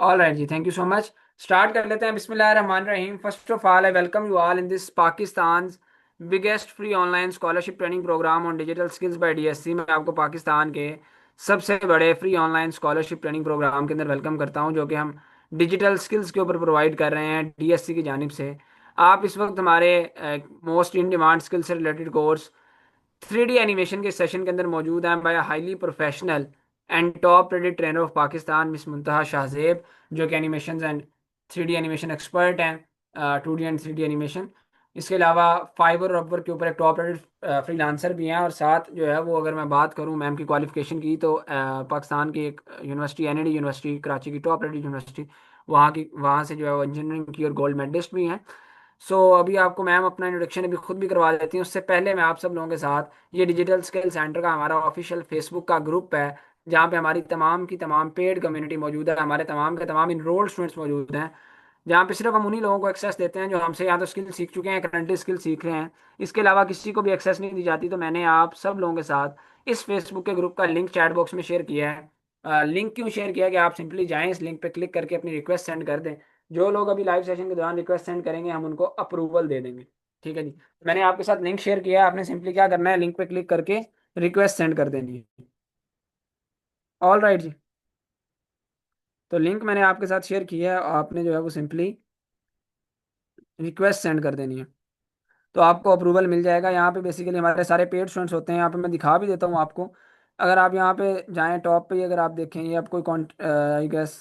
All right जी, thank you so much. Start कर लेते हैं। बिस्मिल्लाहिर्रहमानिर्रहीम। First of all I welcome you all in this Pakistan biggest free online scholarship training program on digital skills by DSC. मैं आपको पाकिस्तान के सबसे बड़े free online scholarship training program के अंदर वेलकम करता हूं, जो कि हम डिजिटल स्किल्स के ऊपर प्रोवाइड कर रहे हैं डीएससी की जानिब से। आप इस वक्त हमारे मोस्ट इन डिमांड स्किल से रिलेटेड कोर्स 3D एनिमेशन के सेशन के अंदर मौजूद हैं by highly professional and top rated trainer of Pakistan miss Muntaha Shahzeb, जो कि animation and 3D animation expert हैं, 2D एंड 3D एनिमेशन। इसके अलावा फाइवर और अपवर्क के ऊपर एक टॉप रेटेड फ्रीलांसर भी हैं। और साथ जो है वो, अगर मैं बात करूं मैम की क्वालिफिकेशन की, तो पाकिस्तान की एक यूनिवर्सिटी एनईडी यूनिवर्सिटी कराची की टॉप रेटेड यूनिवर्सिटी, वहाँ से जो है वो इंजीनियरिंग की और गोल्ड मेडलिस्ट भी हैं। अभी आपको मैम अपना इंट्रोडक्शन अभी खुद भी करवा देती हैं। उससे पहले मैं आप सब लोगों के साथ, ये डिजिटल स्किल सेंटर का हमारा ऑफिशियल फेसबुक का ग्रुप है, जहाँ पे हमारी तमाम की तमाम पेड कम्युनिटी मौजूद है, हमारे तमाम के तमाम इनरोल्ड स्टूडेंट्स मौजूद हैं, जहाँ पे सिर्फ हम उन्हीं लोगों को एक्सेस देते हैं जो हमसे या तो स्किल सीख चुके हैं, करंटली स्किल सीख रहे हैं। इसके अलावा किसी को भी एक्सेस नहीं दी जाती। तो मैंने आप सब लोगों के साथ इस फेसबुक के ग्रुप का लिंक चैट बॉक्स में शेयर किया है। लिंक क्यों शेयर किया कि आप सिंपली जाएं, इस लिंक पे क्लिक करके अपनी रिक्वेस्ट सेंड कर दें। जो लोग अभी लाइव सेशन के दौरान रिक्वेस्ट सेंड करेंगे, हम उनको अप्रूवल दे देंगे। ठीक है जी। मैंने आपके साथ लिंक शेयर किया है, आपने सिंपली क्या करना है, लिंक पे क्लिक करके रिक्वेस्ट सेंड कर देनी है। ऑल राइट जी। तो लिंक मैंने आपके साथ शेयर किया है, आपने जो है वो सिंपली रिक्वेस्ट सेंड कर देनी है, तो आपको अप्रूवल मिल जाएगा। यहाँ पे बेसिकली हमारे सारे पेड स्टूडेंट्स होते हैं। यहाँ पे मैं दिखा भी देता हूँ आपको। अगर आप यहाँ पे जाएं टॉप पे ही, अगर आप देखें, ये आपको I guess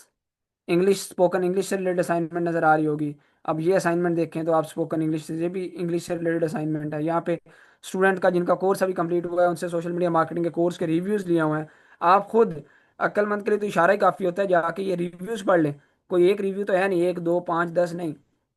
English, spoken English से रिलेटेड असाइनमेंट नज़र आ रही होगी। अब ये असाइनमेंट देखें तो आप स्पोकन इंग्लिश से, ये भी इंग्लिश से रिलेटेड असाइनमेंट है। यहाँ पे स्टूडेंट का जिनका कोर्स अभी कंप्लीट हुआ है, उनसे सोशल मीडिया मार्केटिंग के कोर्स के रिव्यूज़ लिए हुए हैं। आप खुद, अक्लमंद के लिए तो इशारा ही काफ़ी होता है, जाके ये रिव्यूज़ पढ़ लें। कोई एक रिव्यू तो है नहीं, एक दो पाँच दस नहीं,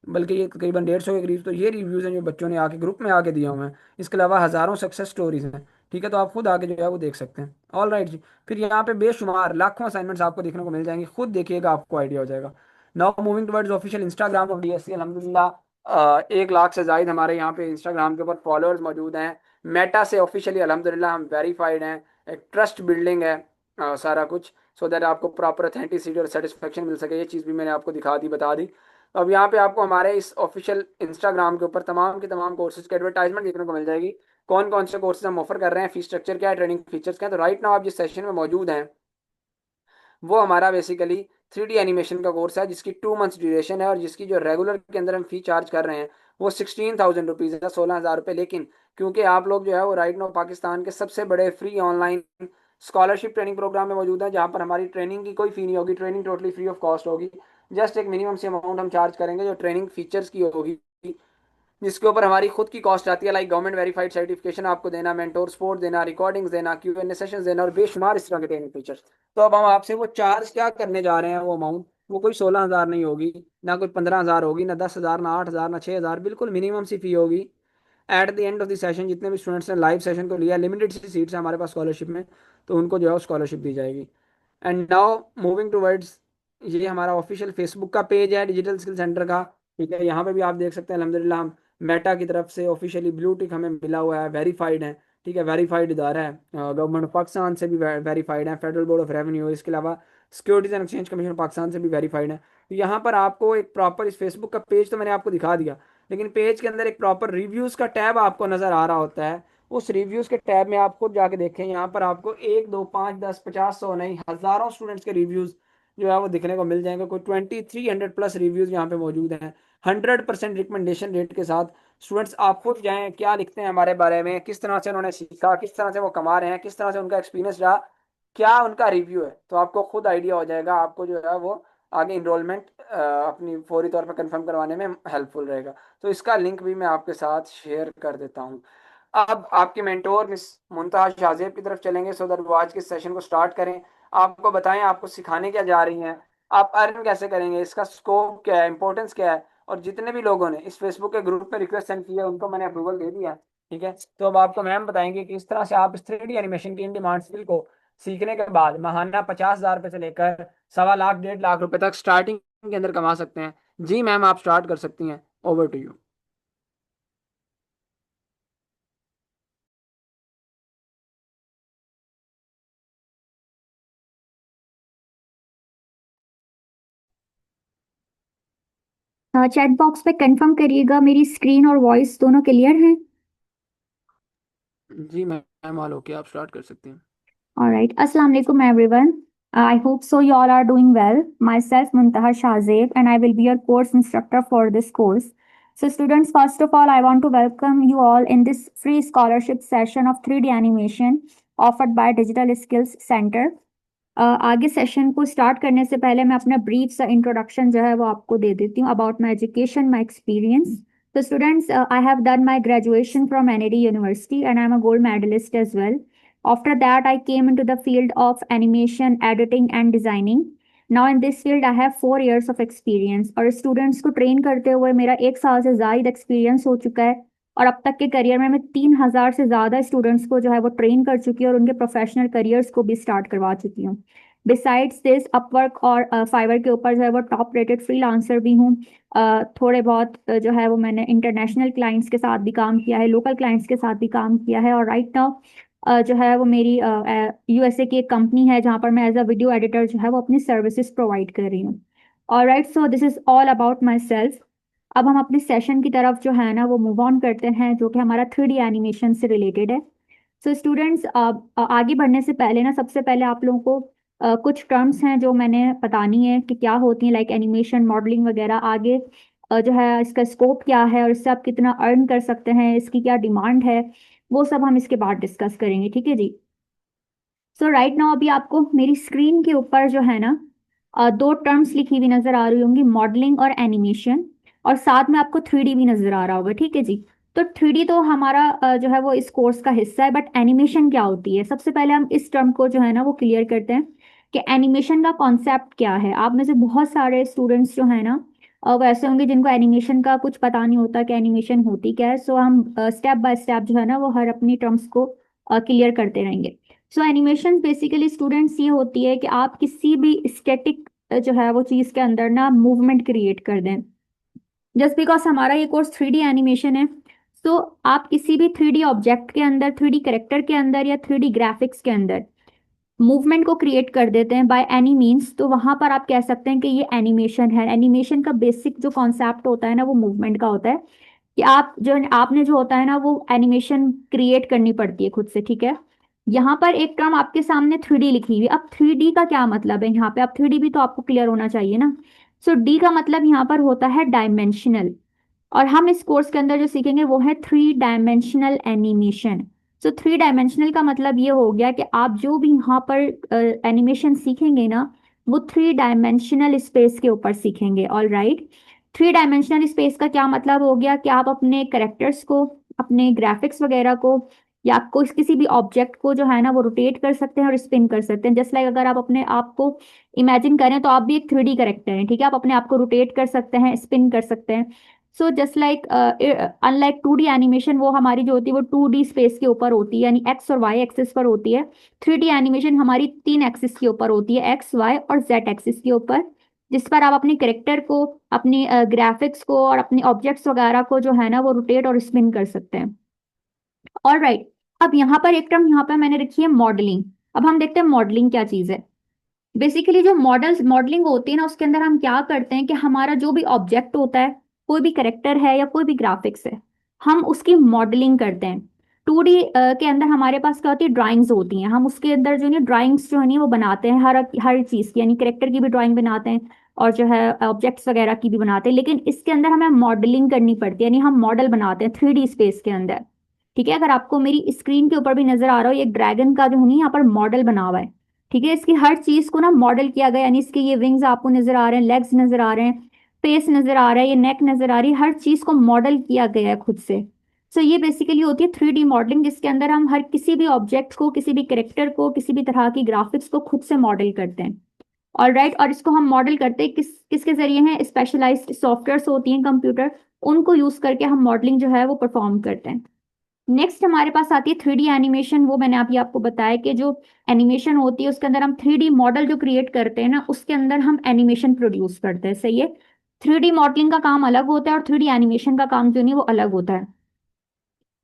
बल्कि ये तकरीबन 150 के करीब तो ये रिव्यूज़ हैं जो बच्चों ने आके ग्रुप में आके दिए हुए हैं। इसके अलावा हज़ारों सक्सेस स्टोरीज हैं। ठीक है, तो आप खुद आके जो है वो देख सकते हैं। ऑल राइट जी। फिर यहाँ पे बेशुमार लाखों असाइनमेंट्स आपको देखने को मिल जाएंगे, खुद देखिएगा आपको आइडिया हो जाएगा। Now moving towards official Instagram of DSC. अल्हम्दुलिल्लाह 1 लाख से जायद हमारे यहाँ पे इंस्टाग्राम के ऊपर फॉलोअर्स मौजूद हैं। मेटा से ऑफिशियली अल्हम्दुलिल्लाह हम वेरीफाइड हैं। एक ट्रस्ट बिल्डिंग है सारा कुछ, सो दैट आपको प्रॉपर अथेंटिसिटी और सेटिस्फेक्शन मिल सके। ये चीज़ भी मैंने आपको दिखा दी, बता दी। तो अब यहाँ पे आपको हमारे इस ऑफिशियल इंस्टाग्राम के ऊपर तमाम के तमाम कोर्सेज की एडवर्टाइजमेंट देखने को मिल जाएगी। कौन कौन से कोर्सेज हम ऑफर कर रहे हैं, फीस स्ट्रक्चर क्या है, ट्रेनिंग फीचर्स क्या है। तो राइट नाउ आप जिस सेशन में मौजूद हैं, वो हमारा बेसिकली 3D एनिमेशन का कोर्स है, जिसकी 2 मंथ्स ड्यूरेशन है, और जिसकी जो रेगुलर के अंदर हम फी चार्ज कर रहे हैं वो 16,000 रुपीज़ है, 16,000 रुपये। लेकिन क्योंकि आप लोग जो है वो राइट नाउ पाकिस्तान के सबसे बड़े free online scholarship training program में मौजूद है, जहाँ पर हमारी ट्रेनिंग की कोई फी नहीं होगी, training totally free of cost होगी। जस्ट एक मिनिमम सी अमाउंट हम चार्ज करेंगे जो ट्रेनिंग फीचर्स की होगी, जिसके ऊपर हमारी खुद की कॉस्ट आती है, लाइक गवर्नमेंट वेरीफाइड सर्टिफिकेशन आपको देना, मेंटोर सपोर्ट देना, रिकॉर्डिंग्स देना, क्यूएनए सेशंस देना, और बेशुमार इस तरह के ट्रेनिंग फीचर्स। तो अब हम आपसे वो चार्ज क्या करने जा रहे हैं, वो अमाउंट, वो कोई 16,000 नहीं होगी, ना कोई 15,000 होगी, ना 10,000, ना 8,000, ना 6,000, बिल्कुल मिनिमम सी फी होगी। At the end of the session जितने भी स्टूडेंट्स ने लाइव सेशन को लिया, लिमिटेड सी सीट्स है हमारे पास स्कॉलरशिप में, तो उनको जो है स्कॉलरशिप दी जाएगी। एंड नाउ मूविंग टूवर्ड्स, ये हमारा ऑफिशियल फेसबुक का पेज है डिजिटल स्किल सेंटर का। ठीक है, यहाँ पे भी आप देख सकते हैं अल्हम्दुलिल्लाह हम मेटा की तरफ से ऑफिशियली ब्लू टिक हमें मिला हुआ है, वेरीफाइड है। ठीक है, वेरीफाइड इदारा है, गवर्नमेंट ऑफ पाकिस्तान से भी वेरीफाइड है, फेडरल बोर्ड ऑफ रेवेन्यू, इसके अलावा securities and exchange commission Pakistan से भी वेरीफाइड है। तो यहाँ पर आपको एक प्रॉपर, इस फेसबुक का पेज तो मैंने आपको दिखा दिया, लेकिन पेज के अंदर एक प्रॉपर रिव्यूज़ का टैब आपको नज़र आ रहा होता है। उस रिव्यूज़ के टैब में आप खुद जाके देखें, यहाँ पर आपको एक दो पाँच दस पचास सौ नहीं, हज़ारों स्टूडेंट्स के रिव्यूज़ जो है वो दिखने को मिल जाएंगे। कोई 2300 प्लस रिव्यूज़ यहाँ पे मौजूद हैं, 100% रिकमेंडेशन रेट के साथ। स्टूडेंट्स आप खुद जाएं, क्या लिखते हैं हमारे बारे में, किस तरह से उन्होंने सीखा, किस तरह से वो कमा रहे हैं, किस तरह से उनका एक्सपीरियंस रहा, क्या उनका रिव्यू है, तो आपको खुद आइडिया हो जाएगा। आपको जो है वो आगे इनरोलमेंट अपनी फौरी तौर पर कंफर्म करवाने में हेल्पफुल रहेगा। तो इसका लिंक भी मैं आपके साथ शेयर कर देता हूँ। अब आपके मेंटोर मिस मुंतहा शाहजेब की तरफ चलेंगे, सो दैट वो आज के सेशन को स्टार्ट करें। आपको बताएं आपको सिखाने क्या जा रही हैं, आप अर्न कैसे करेंगे, इसका स्कोप क्या है, इंपॉर्टेंस क्या है। और जितने भी लोगों ने इस फेसबुक के ग्रुप में रिक्वेस्ट सेंड की है, उनको मैंने अप्रूवल दे दिया है। ठीक है, तो अब आपको मैम बताएंगे कि इस तरह से आप इस 3D एनिमेशन की इन डिमांड स्किल को सीखने के बाद महाना 50,000 रुपये से लेकर 1.25 लाख 1.5 लाख रुपए तक स्टार्टिंग के अंदर कमा सकते हैं। जी मैम, आप स्टार्ट कर सकती हैं। Over to you. Chat box पे कंफर्म करिएगा मेरी स्क्रीन और वॉइस दोनों क्लियर हैं। जी मैम, ऑल ओके, आप स्टार्ट कर सकते हैं। Alright. Assalamu alaikum everyone. I hope so you all are doing well. Myself Muntaha Shahzeb and I will be your course instructor for this course. So students, first of all, I want to welcome you all in this free scholarship session of 3D animation offered by Digital Skills Center. आगे session को start करने से पहले मैं अपना brief सा introduction जो है वो आपको दे देती हूँ about my education, my experience. तो students, I have done my graduation from NED university and I am a gold medalist as well. After that, I came into the field of animation, editing, and designing. Now in this field, I have 4 years of experience. और students को train करते हुए मेरा 1 साल से ज़ायद experience हो चुका है. और अब तक के करियर में मैं 3,000 से ज़्यादा स्टूडेंट्स को जो है वो ट्रेन कर चुकी हूँ और उनके प्रोफेशनल करियर्स को भी स्टार्ट करवा चुकी हूँ. बिसाइड्स दिस, अपवर्क और फाइवर के ऊपर जो है वो टॉप रेटेड फ्रीलांसर भी हूँ. थोड़े बहुत जो है वो मैंने इंटरनेशनल क्लाइंट्स के साथ भी काम किया है, लोकल क्लाइंट्स के साथ भी काम किया है. और राइट नाउ जो है वो मेरी यूएसए की एक कंपनी है जहाँ पर मैं एज अ वीडियो एडिटर जो है वो अपनी सर्विसेज प्रोवाइड कर रही हूँ. Alright, so this is all about my self. अब हम अपने सेशन की तरफ जो है ना वो मूव ऑन करते हैं, जो कि हमारा 3D एनिमेशन से रिलेटेड है. सो स्टूडेंट्स, आगे बढ़ने से पहले ना सबसे पहले आप लोगों को कुछ टर्म्स हैं जो मैंने बतानी है कि क्या होती हैं, लाइक एनिमेशन, मॉडलिंग वगैरह. आगे जो है इसका स्कोप क्या है और इससे आप कितना अर्न कर सकते हैं, इसकी क्या डिमांड है, वो सब हम इसके बाद डिस्कस करेंगे. ठीक है जी. सो राइट नाउ अभी आपको मेरी स्क्रीन के ऊपर जो है ना दो टर्म्स लिखी हुई नजर आ रही होंगी, मॉडलिंग और एनिमेशन. और साथ में आपको 3D भी नजर आ रहा होगा. ठीक है जी. तो 3D तो हमारा जो है वो इस कोर्स का हिस्सा है, बट एनिमेशन क्या होती है, सबसे पहले हम इस टर्म को जो है ना वो क्लियर करते हैं कि एनिमेशन का कॉन्सेप्ट क्या है. आप में से बहुत सारे स्टूडेंट्स जो है ना वो ऐसे होंगे जिनको एनिमेशन का कुछ पता नहीं होता कि एनिमेशन होती क्या है. सो हम स्टेप बाय स्टेप जो है ना वो हर अपनी टर्म्स को क्लियर करते रहेंगे. सो एनिमेशन बेसिकली स्टूडेंट्स ये होती है कि आप किसी भी स्टैटिक जो है वो चीज़ के अंदर ना मूवमेंट क्रिएट कर दें. जस्ट बिकॉज हमारा ये कोर्स 3D एनिमेशन है, तो आप किसी भी 3D ऑब्जेक्ट के अंदर, 3D करेक्टर के अंदर या 3D ग्राफिक्स के अंदर मूवमेंट को क्रिएट कर देते हैं बाय एनी मीन्स, तो वहां पर आप कह सकते हैं कि ये एनिमेशन है. एनिमेशन का बेसिक जो कॉन्सेप्ट होता है ना वो मूवमेंट का होता है, कि आप जो आपने जो होता है ना वो एनिमेशन क्रिएट करनी पड़ती है खुद से. ठीक है. यहाँ पर एक टर्म आपके सामने 3D लिखी हुई. अब 3D का क्या मतलब है यहाँ पे, अब 3D भी तो आपको क्लियर होना चाहिए ना. सो डी का मतलब यहाँ पर होता है डायमेंशनल. और हम इस कोर्स के अंदर जो सीखेंगे वो है 3 डायमेंशनल एनिमेशन. सो 3 डायमेंशनल का मतलब ये हो गया कि आप जो भी यहाँ पर एनिमेशन सीखेंगे ना वो 3 डायमेंशनल स्पेस के ऊपर सीखेंगे. All right. 3 डायमेंशनल स्पेस का क्या मतलब हो गया कि आप अपने करेक्टर्स को, अपने ग्राफिक्स वगैरह को, या आपको किसी भी ऑब्जेक्ट को जो है ना वो रोटेट कर सकते हैं और स्पिन कर सकते हैं. जस्ट लाइक अगर आप अपने आप को इमेजिन करें तो आप भी एक 3D करेक्टर हैं. ठीक है. आप अपने आप को रोटेट कर सकते हैं, स्पिन कर सकते हैं. So just like unlike 2D animation, वो हमारी जो होती है वो 2D स्पेस के ऊपर होती है, यानी एक्स और वाई एक्सिस पर होती है. 3D एनिमेशन हमारी 3 एक्सिस के ऊपर होती है, एक्स, वाई और जेड एक्सिस के ऊपर, जिस पर आप अपने करेक्टर को, अपनी ग्राफिक्स को और अपने ऑब्जेक्ट्स वगैरह को जो है ना वो रोटेट और स्पिन कर सकते हैं. All right. अब यहाँ पर एक टर्म यहाँ पर मैंने रखी है मॉडलिंग. अब हम देखते हैं मॉडलिंग क्या चीज़ है. बेसिकली जो मॉडलिंग होती है ना उसके अंदर हम क्या करते हैं कि हमारा जो भी ऑब्जेक्ट होता है, कोई भी करेक्टर है या कोई भी ग्राफिक्स है, हम उसकी मॉडलिंग करते हैं. 2D के अंदर हमारे पास क्या होती है, ड्राइंग्स होती हैं. हम उसके अंदर जो है ड्राइंग्स जो है नहीं वो बनाते हैं, हर हर चीज़ की, यानी करेक्टर की भी ड्राइंग बनाते हैं और जो है ऑब्जेक्ट्स वगैरह की भी बनाते हैं. लेकिन इसके अंदर हमें मॉडलिंग करनी पड़ती है, यानी हम मॉडल बनाते हैं 3D स्पेस के अंदर. ठीक है. अगर आपको मेरी स्क्रीन के ऊपर भी नजर आ रहा हो, ये ड्रैगन का जो है नहीं यहाँ पर मॉडल बना हुआ है. ठीक है. इसकी हर चीज को ना मॉडल किया गया, यानी इसके ये विंग्स आपको नजर आ रहे हैं, लेग्स नजर आ रहे हैं, फेस नजर आ रहा है, ये नेक नजर आ रही है, हर चीज को मॉडल किया गया है खुद से. सो ये बेसिकली होती है 3D मॉडलिंग, जिसके अंदर हम हर किसी भी ऑब्जेक्ट को, किसी भी करेक्टर को, किसी भी तरह की ग्राफिक्स को खुद से मॉडल करते हैं. All right. और इसको हम मॉडल करते हैं किसके जरिए हैं, स्पेशलाइज्ड सॉफ्टवेयर्स होती हैं कंप्यूटर, उनको यूज करके हम मॉडलिंग जो है वो परफॉर्म करते हैं. नेक्स्ट हमारे पास आती है 3D एनिमेशन. वो मैंने अभी आपको बताया कि जो एनिमेशन होती है उसके अंदर हम 3D मॉडल जो क्रिएट करते हैं ना उसके अंदर हम एनिमेशन प्रोड्यूस करते हैं. सही है. 3D मॉडलिंग का काम अलग होता है और 3D एनिमेशन का काम जो नहीं वो अलग होता है.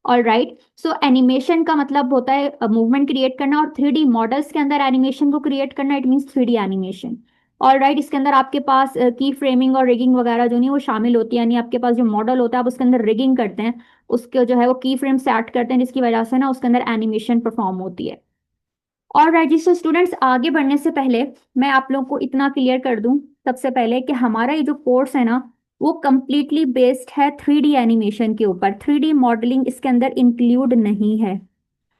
All right. सो एनिमेशन का मतलब होता है मूवमेंट क्रिएट करना, और 3D मॉडल्स के अंदर एनिमेशन को क्रिएट करना, it means 3D animation. All right, इसके अंदर आपके पास की फ्रेमिंग और रिगिंग वगैरह जो नहीं वो शामिल होती है, यानी आपके पास जो मॉडल होता है आप उसके अंदर रिगिंग करते हैं, उसके जो है वो की फ्रेम सेट करते हैं, जिसकी वजह से ना उसके अंदर एनिमेशन परफॉर्म होती है। और राइट जी, सो स्टूडेंट्स आगे बढ़ने से पहले मैं आप लोगों को इतना क्लियर कर दूं सबसे पहले कि हमारा ये जो कोर्स है ना वो कम्प्लीटली बेस्ड है 3D एनिमेशन के ऊपर। 3D मॉडलिंग इसके अंदर इंक्लूड नहीं है।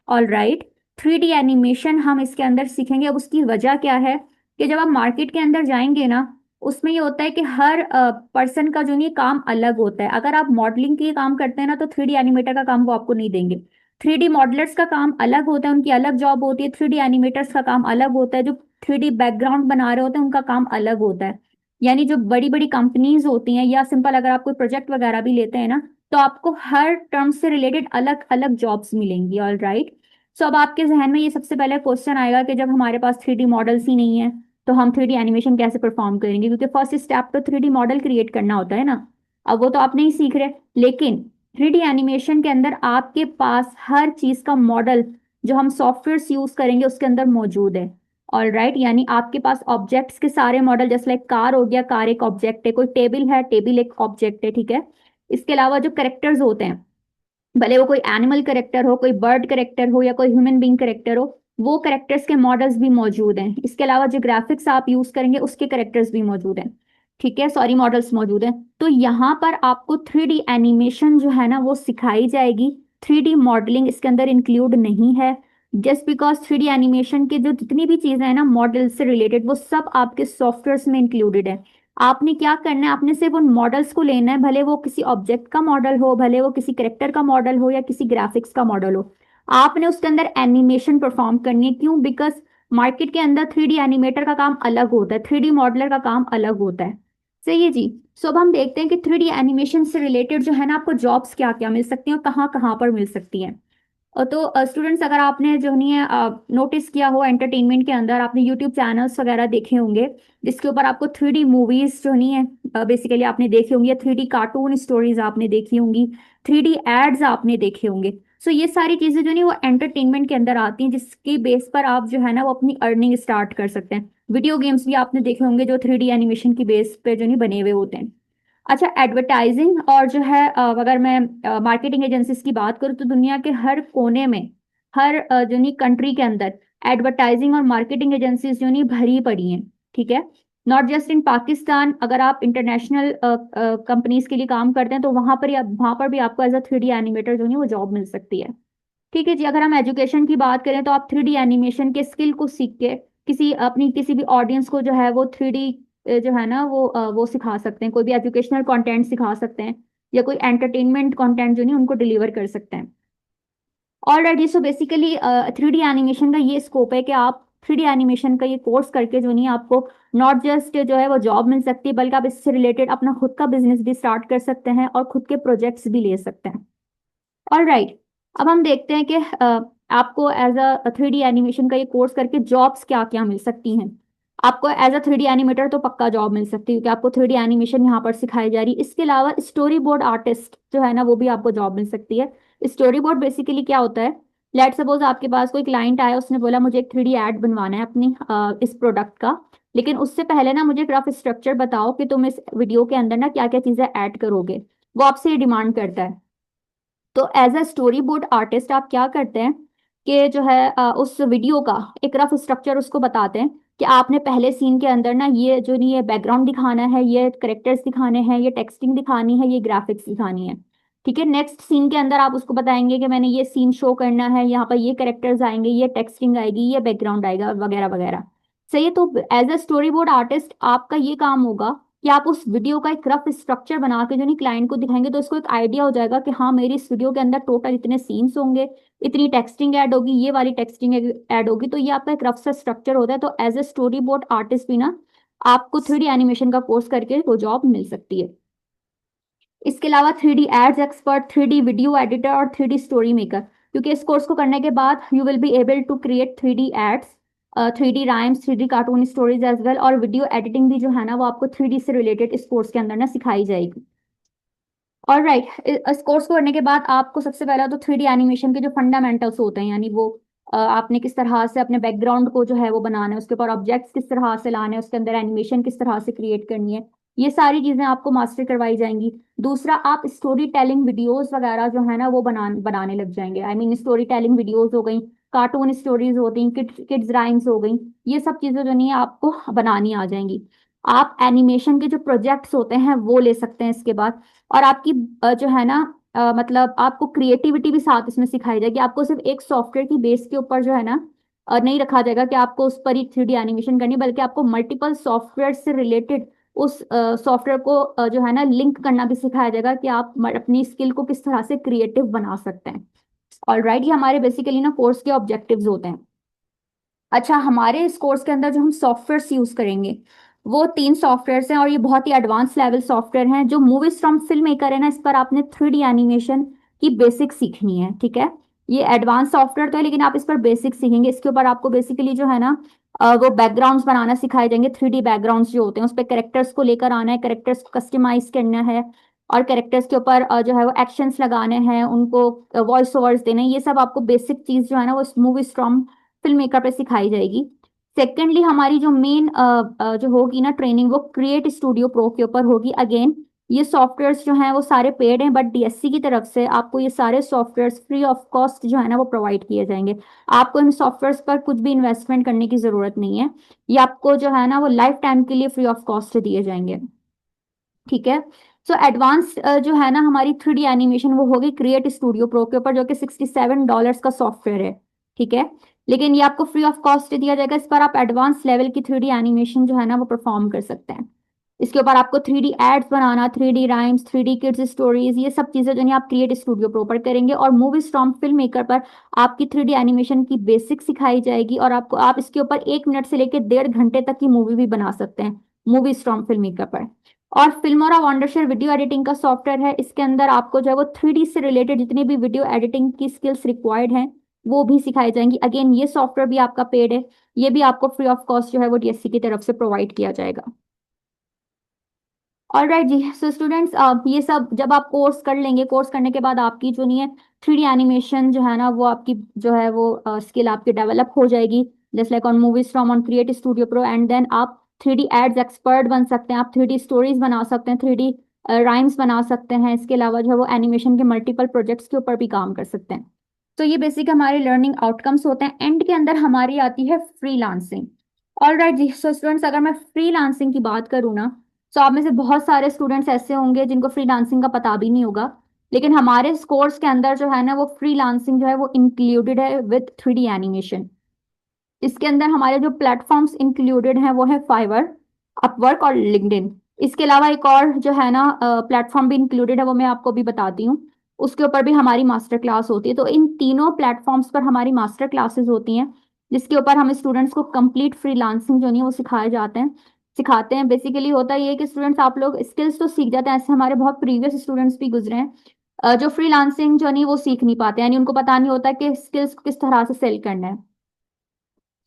ऑल राइट, 3D एनिमेशन हम इसके अंदर सीखेंगे। अब उसकी वजह क्या है कि जब आप मार्केट के अंदर जाएंगे ना, उसमें ये होता है कि हर पर्सन का जो नहीं काम अलग होता है। अगर आप मॉडलिंग के काम करते हैं ना तो 3D एनिमेटर का काम वो आपको नहीं देंगे। 3D मॉडलर्स का काम अलग होता है, उनकी अलग जॉब होती है। 3D एनिमेटर्स का काम अलग होता है, जो 3D बैकग्राउंड बना रहे होते हैं उनका काम अलग होता है। यानी जो बड़ी बड़ी कंपनीज होती हैं, या सिंपल अगर आप कोई प्रोजेक्ट वगैरह भी लेते हैं ना, तो आपको हर टर्म से रिलेटेड अलग अलग जॉब्स मिलेंगी। ऑल राइट, सो अब आपके जहन में ये सबसे पहले क्वेश्चन आएगा कि जब हमारे पास 3D मॉडल्स ही नहीं है तो हम 3D एनिमेशन कैसे परफॉर्म करेंगे, क्योंकि फर्स्ट स्टेप तो 3D मॉडल क्रिएट करना होता है ना। अब वो तो आप नहीं सीख रहे, लेकिन 3D एनिमेशन के अंदर आपके पास हर चीज का मॉडल जो हम सॉफ्टवेयर यूज करेंगे उसके अंदर मौजूद है। ऑल राइट, यानी आपके पास ऑब्जेक्ट्स के सारे मॉडल, जैसे लाइक कार हो गया, कार एक ऑब्जेक्ट है, कोई टेबल है, टेबल एक ऑब्जेक्ट है, ठीक है। इसके अलावा जो करेक्टर्स होते हैं, भले वो कोई एनिमल करेक्टर हो, कोई बर्ड करेक्टर हो, या कोई ह्यूमन बीइंग करेक्टर हो, वो करेक्टर्स के मॉडल्स भी मौजूद हैं। इसके अलावा जो ग्राफिक्स आप यूज करेंगे उसके करेक्टर्स भी मौजूद हैं, ठीक है, सॉरी मॉडल्स मौजूद हैं। तो यहाँ पर आपको 3D एनिमेशन जो है ना वो सिखाई जाएगी। 3D मॉडलिंग इसके अंदर इंक्लूड नहीं है। जस्ट बिकॉज 3D एनिमेशन के जो जितनी भी चीजें हैं ना मॉडल से रिलेटेड, वो सब आपके सॉफ्टवेयर में इंक्लूडेड है। आपने क्या करना है, आपने सिर्फ उन मॉडल्स को लेना है, भले वो किसी ऑब्जेक्ट का मॉडल हो, भले वो किसी करेक्टर का मॉडल हो, या किसी ग्राफिक्स का मॉडल हो। आपने उसके अंदर एनिमेशन परफॉर्म करनी है। क्यों? बिकॉज मार्केट के अंदर 3D एनिमेटर का काम अलग होता है, 3D मॉडलर का काम अलग होता है। सही है जी। सो अब हम देखते हैं कि 3D एनिमेशन से रिलेटेड जो है ना आपको जॉब्स क्या क्या मिल सकती हैं और कहाँ कहाँ पर मिल सकती हैं। तो स्टूडेंट्स, अगर आपने जो नहीं है नोटिस किया हो, एंटरटेनमेंट के अंदर आपने यूट्यूब चैनल्स वगैरह देखे होंगे जिसके ऊपर आपको 3D मूवीज जो नहीं है बेसिकली आपने देखी होंगी, या 3D कार्टून स्टोरीज आपने देखी होंगी, 3D एड्स आपने देखे होंगे। सो ये सारी चीजें जो नहीं वो एंटरटेनमेंट के अंदर आती हैं, जिसकी बेस पर आप जो है ना वो अपनी अर्निंग स्टार्ट कर सकते हैं। वीडियो गेम्स भी आपने देखे होंगे जो 3D एनिमेशन की बेस पे जो नहीं बने हुए होते हैं। अच्छा, एडवर्टाइजिंग और जो है अगर मैं मार्केटिंग एजेंसीज की बात करूँ तो दुनिया के हर कोने में, हर जो नहीं कंट्री के अंदर एडवर्टाइजिंग और मार्केटिंग एजेंसीज जो नहीं भरी पड़ी हैं, ठीक है। नॉट जस्ट इन पाकिस्तान, अगर आप इंटरनेशनल कंपनीज के लिए काम करते हैं तो वहां पर भी आपको एज अ 3D एनिमेटर जो नहीं वो जॉब मिल सकती है। ठीक है जी। अगर हम एजुकेशन की बात करें तो आप 3D एनिमेशन के स्किल को सीख के किसी भी ऑडियंस को जो है वो 3D जो है ना वो सिखा सकते हैं, कोई भी एजुकेशनल कंटेंट सिखा सकते हैं, या कोई एंटरटेनमेंट कंटेंट जो नहीं उनको डिलीवर कर सकते हैं। Already so basically 3D animation का ये स्कोप है कि आप 3D एनिमेशन का ये कोर्स करके जो नहीं आपको नॉट जस्ट जो है वो जॉब मिल सकती है, बल्कि आप इससे रिलेटेड अपना खुद का बिजनेस भी स्टार्ट कर सकते हैं और खुद के प्रोजेक्ट्स भी ले सकते हैं। ऑल राइट, अब हम देखते हैं कि आपको एज अ 3D एनिमेशन का ये कोर्स करके जॉब्स क्या क्या मिल सकती हैं। आपको एज अ 3D एनिमेटर तो पक्का जॉब मिल सकती है, क्योंकि आपको 3D एनिमेशन यहाँ पर सिखाई जा रही है। इसके अलावा स्टोरी बोर्ड आर्टिस्ट जो है ना वो भी आपको जॉब मिल सकती है। स्टोरी बोर्ड बेसिकली क्या होता है, लेट सपोज आपके पास कोई क्लाइंट आया, उसने बोला मुझे एक 3D एड बनवाना है अपनी इस प्रोडक्ट का, लेकिन उससे पहले ना मुझे एक रफ स्ट्रक्चर बताओ कि तुम इस वीडियो के अंदर ना क्या क्या चीजें ऐड करोगे। वो आपसे ये डिमांड करता है। तो as a storyboard artist आप क्या करते हैं कि जो है उस वीडियो का एक रफ स्ट्रक्चर उसको बताते हैं कि आपने पहले सीन के अंदर ना ये जो नहीं ये बैकग्राउंड दिखाना है, ये करेक्टर्स दिखाने हैं, ये टेक्सटिंग दिखानी है, ये ग्राफिक्स दिखानी है। ठीक है, नेक्स्ट सीन के अंदर आप उसको बताएंगे कि मैंने ये सीन शो करना है, यहाँ पर ये करेक्टर्स आएंगे, ये टेक्सटिंग आएगी, ये बैकग्राउंड आएगा, वगैरह वगैरह। सही है। तो as a storyboard artist आपका ये काम होगा कि आप उस वीडियो का एक रफ स्ट्रक्चर बना के जो नहीं क्लाइंट को दिखाएंगे, तो इसको एक आइडिया हो जाएगा कि हाँ मेरी इस वीडियो के अंदर टोटल इतने सीन्स होंगे, इतनी टेक्सटिंग ऐड होगी, ये वाली टेक्सटिंग ऐड होगी। तो ये आपका एक रफ सा स्ट्रक्चर होता है। तो as a storyboard artist भी ना आपको 3D एनिमेशन का कोर्स करके वो जॉब मिल सकती है। इसके अलावा 3D ads expert, 3D video editor और 3D स्टोरी मेकर, क्योंकि इस कोर्स को करने के बाद you will be able to create 3D ads, 3D rhymes, 3D cartoon stories as well, और वीडियो एडिटिंग भी जो है ना वो आपको 3D से रिलेटेड इस कोर्स के अंदर ना सिखाई जाएगी। और राइट, इस कोर्स को करने के बाद आपको सबसे पहला तो 3D एनिमेशन के जो फंडामेंटल्स होते हैं, यानी वो आपने किस तरह से अपने बैकग्राउंड को जो है वो बनाना है, उसके ऊपर ऑब्जेक्ट्स किस तरह से लाने हैं, उसके अंदर एनिमेशन किस तरह से क्रिएट करनी है, ये सारी चीजें आपको मास्टर करवाई जाएंगी। दूसरा, आप स्टोरी टेलिंग वीडियोस वगैरह जो है ना वो बनाने लग जाएंगे। I mean story telling videos हो गई, कार्टून स्टोरीज हो गई, किड्स राइम्स हो गई, ये सब चीजें जो नहीं है आपको बनानी आ जाएंगी। आप एनिमेशन के जो प्रोजेक्ट्स होते हैं वो ले सकते हैं इसके बाद। और आपकी जो है ना मतलब आपको क्रिएटिविटी भी साथ इसमें सिखाई जाएगी। आपको सिर्फ एक सॉफ्टवेयर की बेस के ऊपर जो है ना नहीं रखा जाएगा कि आपको उस पर ही 3D एनिमेशन करनी, बल्कि आपको मल्टीपल सॉफ्टवेयर से रिलेटेड उस सॉफ्टवेयर को जो है ना लिंक करना भी सिखाया जाएगा कि आप अपनी स्किल को किस तरह से क्रिएटिव बना सकते हैं। ऑलराइट, ये हमारे बेसिकली ना कोर्स के ऑब्जेक्टिव्स होते हैं। अच्छा, हमारे इस कोर्स के अंदर जो हम सॉफ्टवेयर यूज करेंगे वो 3 सॉफ्टवेयर हैं, और ये बहुत ही एडवांस लेवल सॉफ्टवेयर हैं। जो मूवीज फ्रॉम फिल्म मेकर है ना, इस पर आपने 3D एनिमेशन की बेसिक सीखनी है, ठीक है। ये एडवांस सॉफ्टवेयर तो है, लेकिन आप इस पर बेसिक सीखेंगे। इसके ऊपर आपको बेसिकली जो है ना वो बैकग्राउंड्स बनाना सिखाए जाएंगे। 3D बैकग्राउंड्स जो होते हैं उस पर कैरेक्टर्स को लेकर आना है, कैरेक्टर्स को कस्टमाइज करना है, और कैरेक्टर्स के ऊपर जो है वो एक्शंस लगाने हैं, उनको वॉइस ओवर्स देने हैं। ये सब आपको बेसिक चीज जो है ना वो मूवीज फ्रॉम फिल्म मेकर पे सिखाई जाएगी। सेकेंडली, हमारी जो मेन जो होगी ना ट्रेनिंग, वो क्रिएट स्टूडियो प्रो के ऊपर होगी। अगेन, ये सॉफ्टवेयर्स जो हैं वो सारे पेड हैं, बट डीएससी की तरफ से आपको ये सारे सॉफ्टवेयर्स फ्री ऑफ कॉस्ट जो है ना वो प्रोवाइड किए जाएंगे। आपको इन सॉफ्टवेयर्स पर कुछ भी इन्वेस्टमेंट करने की जरूरत नहीं है। ये आपको जो है ना वो लाइफ टाइम के लिए फ्री ऑफ कॉस्ट दिए जाएंगे, ठीक है। सो एडवांस जो है ना हमारी 3D एनिमेशन वो होगी क्रिएट स्टूडियो प्रो के ऊपर, जो कि $67 का सॉफ्टवेयर है, ठीक है। लेकिन ये आपको फ्री ऑफ कॉस्ट दिया जाएगा। इस पर आप एडवांस लेवल की 3D एनिमेशन जो है ना वो परफॉर्म कर सकते हैं। इसके ऊपर आपको 3D एड्स बनाना, 3D rhymes, 3D kids stories, ये सब चीजें जो है आप क्रिएट स्टूडियो प्रो पर करेंगे। और मूवीज फ्रॉम फिल्म मेकर पर आपकी 3D एनिमेशन की बेसिक सिखाई जाएगी, और आपको आप इसके ऊपर 1 मिनट से लेकर 1.5 घंटे तक की मूवी भी बना सकते हैं मूवीज फ्रॉम फिल्म मेकर पर। और फिल्मोरा वंडरशेयर वीडियो एडिटिंग का सॉफ्टवेयर है। इसके अंदर आपको जो है वो 3D से रिलेटेड जितनी भी वीडियो एडिटिंग की स्किल्स रिक्वायर्ड हैं वो भी सिखाई जाएंगी। अगेन, ये सॉफ्टवेयर भी आपका पेड है, ये भी आपको फ्री ऑफ कॉस्ट जो है वो डीएससी की तरफ से प्रोवाइड किया जाएगा। ऑलराइट जी, सो स्टूडेंट्स, ये सब जब आप कोर्स कर लेंगे, कोर्स करने के बाद आपकी जो नहीं है 3D एनिमेशन जो है ना वो आपकी जो है वो स्किल आपकी डेवलप हो जाएगी, just like on movies from on create studio pro. And then आप 3D एड्स एक्सपर्ट बन सकते हैं, आप 3D स्टोरीज बना सकते हैं, 3D राइम्स बना सकते हैं। इसके अलावा जो है वो एनिमेशन के मल्टीपल प्रोजेक्ट्स के ऊपर भी काम कर सकते हैं। तो ये बेसिक हमारे लर्निंग आउटकम्स होते हैं। एंड के अंदर हमारी आती है फ्रीलांसिंग। ऑलराइट जी, सो स्टूडेंट्स, अगर मैं फ्रीलांसिंग की बात करूँ ना, तो आप में से बहुत सारे स्टूडेंट्स ऐसे होंगे जिनको फ्रीलांसिंग का पता भी नहीं होगा। लेकिन हमारे इस कोर्स के अंदर जो है ना वो फ्रीलांसिंग जो है वो इंक्लूडेड है विथ 3D एनिमेशन। इसके अंदर हमारे जो प्लेटफॉर्म्स इंक्लूडेड हैं वो है फाइवर, अपवर्क और लिंक्डइन। इसके अलावा एक और जो है ना प्लेटफॉर्म भी इंक्लूडेड है, वो मैं आपको भी बताती हूँ। उसके ऊपर भी हमारी मास्टर क्लास होती है। तो इन तीनों प्लेटफॉर्म्स पर हमारी मास्टर क्लासेस होती हैं, जिसके ऊपर हम स्टूडेंट्स को कंप्लीट फ्रीलांसिंग जो नहीं है वो सिखाए जाते हैं, सिखाते हैं। बेसिकली होता ये है कि स्टूडेंट्स आप लोग स्किल्स तो सीख जाते हैं, ऐसे हमारे बहुत प्रीवियस स्टूडेंट्स भी गुजरे हैं जो फ्रीलांसिंग जो नहीं वो सीख नहीं पाते, यानी उनको पता नहीं होता कि स्किल्स को किस तरह से सेल करना है।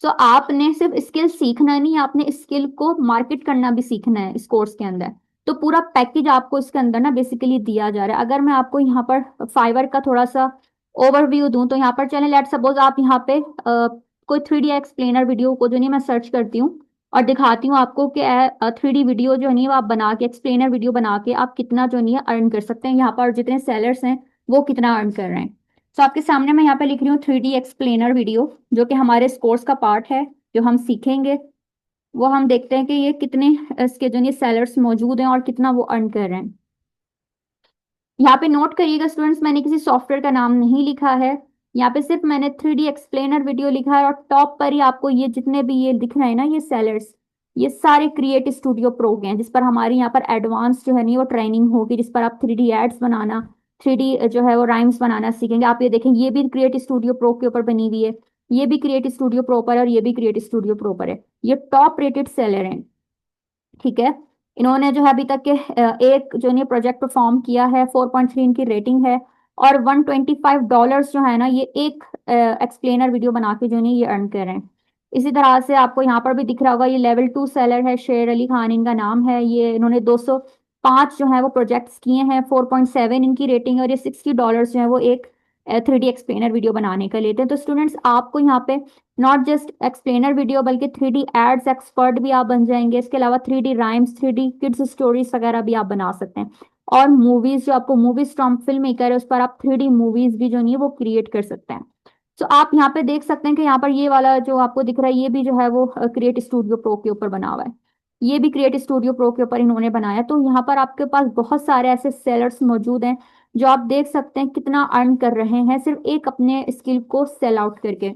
तो आपने सिर्फ स्किल सीखना नहीं, आपने स्किल को मार्केट करना भी सीखना है इस कोर्स के अंदर। तो पूरा पैकेज आपको इसके अंदर ना बेसिकली दिया जा रहा है। अगर मैं आपको यहाँ पर फाइवर का थोड़ा सा ओवरव्यू दूं, तो यहाँ पर चलें, लेट सपोज आप यहाँ पे कोई 3D एक्सप्लेनर वीडियो को जो नहीं मैं सर्च करती हूँ और दिखाती हूँ आपको कि 3D वीडियो जो नहीं वो आप बना के, एक्सप्लेनर वीडियो बना के आप कितना जो नहीं है अर्न कर सकते हैं। यहाँ पर जितने सेलर्स हैं वो कितना अर्न कर रहे हैं। तो आपके सामने मैं यहाँ पे लिख रही हूँ 3D एक्सप्लेनर वीडियो, जो कि हमारे इस कोर्स का पार्ट है। जो हम सीखेंगे वो हम देखते हैं कि ये कितने इसके जो ये सेलर्स मौजूद हैं और कितना वो अर्न कर रहे हैं। यहाँ पे नोट करिएगा स्टूडेंट्स, मैंने किसी सॉफ्टवेयर का नाम नहीं लिखा है, यहाँ पे सिर्फ मैंने 3D एक्सप्लेनर वीडियो लिखा है। और टॉप पर ही आपको ये जितने भी ये दिख रहे हैं ना ये सेलर्स, ये सारे क्रिएट स्टूडियो प्रो के हैं, जिस पर हमारी यहाँ पर एडवांस जो है नहीं वो ट्रेनिंग होगी, जिस पर आप 3D एड्स बनाना, 3D जो है वो राइम्स बनाना सीखेंगे। आप ये देखें, ये भी क्रिएट स्टूडियो प्रो के ऊपर बनी हुई है, ये भी क्रिएट स्टूडियो प्रो पर है, और ये भी क्रिएट स्टूडियो प्रो पर है। ये टॉप रेटेड सेलर हैं, ठीक है। इन्होंने जो है अभी तक के एक जो ने प्रोजेक्ट परफॉर्म किया है, 4.3 इनकी रेटिंग है, और $125 जो है ना ये एक एक्सप्लेनर वीडियो बना के जो नहीं ये अर्न कर रहे हैं। इसी तरह से आपको यहाँ पर भी दिख रहा होगा, ये लेवल 2 सेलर है, शेर अली खान इनका नाम है। ये इन्होंने 205 जो है वो प्रोजेक्ट्स किए हैं, 4.7 इनकी रेटिंग है, और ये $60 जो है वो एक 3D एक्सप्लेनर वीडियो बनाने का लेते हैं। तो स्टूडेंट्स आपको यहाँ पे नॉट जस्ट एक्सप्लेनर वीडियो बल्कि 3D एड्स एक्सपर्ट भी आप बन जाएंगे। इसके अलावा 3D rhymes, 3D kids stories वगैरह भी आप बना सकते हैं। और मूवीज, जो आपको मूवी स्टॉम्प फिल्म मेकर है, उस पर आप 3D मूवीज भी जो नहीं है वो क्रिएट कर सकते हैं। तो आप यहाँ पे देख सकते हैं कि यहाँ पर ये वाला जो आपको दिख रहा है ये भी जो है वो क्रिएट स्टूडियो प्रो के ऊपर बना हुआ है। ये भी क्रिएट स्टूडियो प्रो के ऊपर इन्होंने बनाया। तो यहाँ पर आपके पास बहुत सारे ऐसे सेलर्स मौजूद हैं जो आप देख सकते हैं कितना अर्न कर रहे हैं सिर्फ एक अपने स्किल को सेल आउट करके।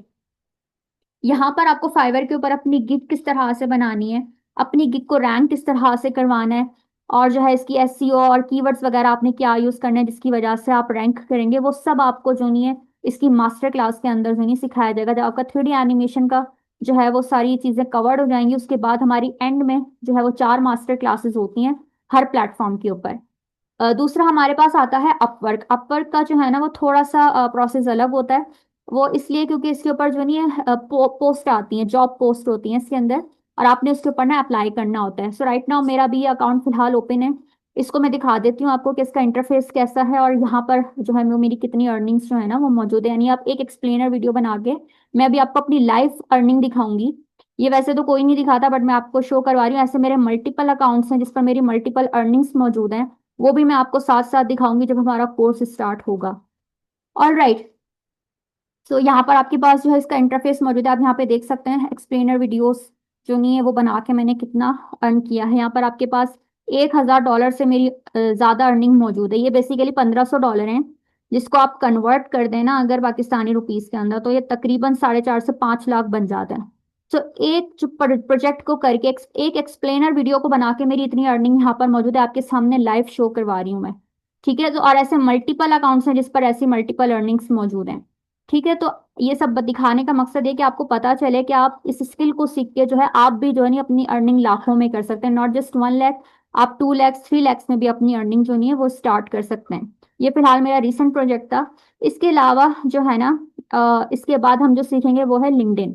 यहाँ पर आपको फाइवर के ऊपर अपनी गिग किस तरह से बनानी है, अपनी गिग को रैंक किस तरह से करवाना है, और जो है इसकी एसईओ और कीवर्ड्स वगैरह आपने क्या यूज करना है जिसकी वजह से आप रैंक करेंगे, वो सब आपको जो नहीं है इसकी मास्टर क्लास के अंदर जो नहीं सिखाया जाएगा। जब आपका 3D एनिमेशन का जो है वो सारी चीजें कवर्ड हो जाएंगी, उसके बाद हमारी एंड में जो है वो 4 मास्टर क्लासेस होती हैं हर प्लेटफॉर्म के ऊपर। दूसरा हमारे पास आता है अपवर्क। अपवर्क का जो है ना वो थोड़ा सा प्रोसेस अलग होता है। वो इसलिए क्योंकि इसके ऊपर जो नहीं है पोस्ट आती हैं, जॉब पोस्ट होती हैं इसके अंदर, और आपने उसके ऊपर ना अप्लाई करना होता है। सो राइट नाउ मेरा भी ये अकाउंट फिलहाल ओपन है। इसको मैं दिखा देती हूँ आपको कि इसका इंटरफेस कैसा है और यहाँ पर जो है वो मेरी कितनी अर्निंग्स जो है ना वो मौजूद है। यानी आप एक एक्सप्लेनर वीडियो बना के मैं अभी आपको अपनी लाइव अर्निंग दिखाऊंगी। ये वैसे तो कोई नहीं दिखाता बट मैं आपको शो करवा रही हूँ। ऐसे मेरे मल्टीपल अकाउंट्स हैं जिस पर मेरी मल्टीपल अर्निंग्स मौजूद हैं, वो भी मैं आपको साथ साथ दिखाऊंगी जब हमारा कोर्स स्टार्ट होगा। All right. सो यहाँ पर आपके पास जो है इसका इंटरफेस मौजूद है। आप यहाँ पे देख सकते हैं एक्सप्लेनर वीडियोस जो नहीं है वो बना के मैंने कितना अर्न किया है। यहाँ पर आपके पास $1000 से मेरी ज्यादा अर्निंग मौजूद है। ये बेसिकली $1500 है, जिसको आप कन्वर्ट कर देना अगर पाकिस्तानी रुपीस के अंदर तो ये तकरीबन 4.5 से 5 लाख बन जाते हैं। तो एक जो प्रोजेक्ट को करके एक एक्सप्लेनर वीडियो को बना के मेरी इतनी अर्निंग यहाँ पर मौजूद है, आपके सामने लाइव शो करवा रही हूँ मैं। ठीक है, तो और ऐसे मल्टीपल अकाउंट्स हैं जिस पर ऐसी मल्टीपल अर्निंग्स मौजूद हैं। ठीक है, तो ये सब दिखाने का मकसद है कि आपको पता चले कि आप इस स्किल को सीख के जो है आप भी जो है नहीं अपनी अर्निंग लाखों में कर सकते हैं। नॉट जस्ट 1 लाख, आप 2 लाख 3 लाख में भी अपनी अर्निंग जो नहीं है वो स्टार्ट कर सकते हैं। ये फिलहाल मेरा रिसेंट प्रोजेक्ट था। इसके अलावा जो है ना इसके बाद हम जो सीखेंगे वो है लिंक्डइन।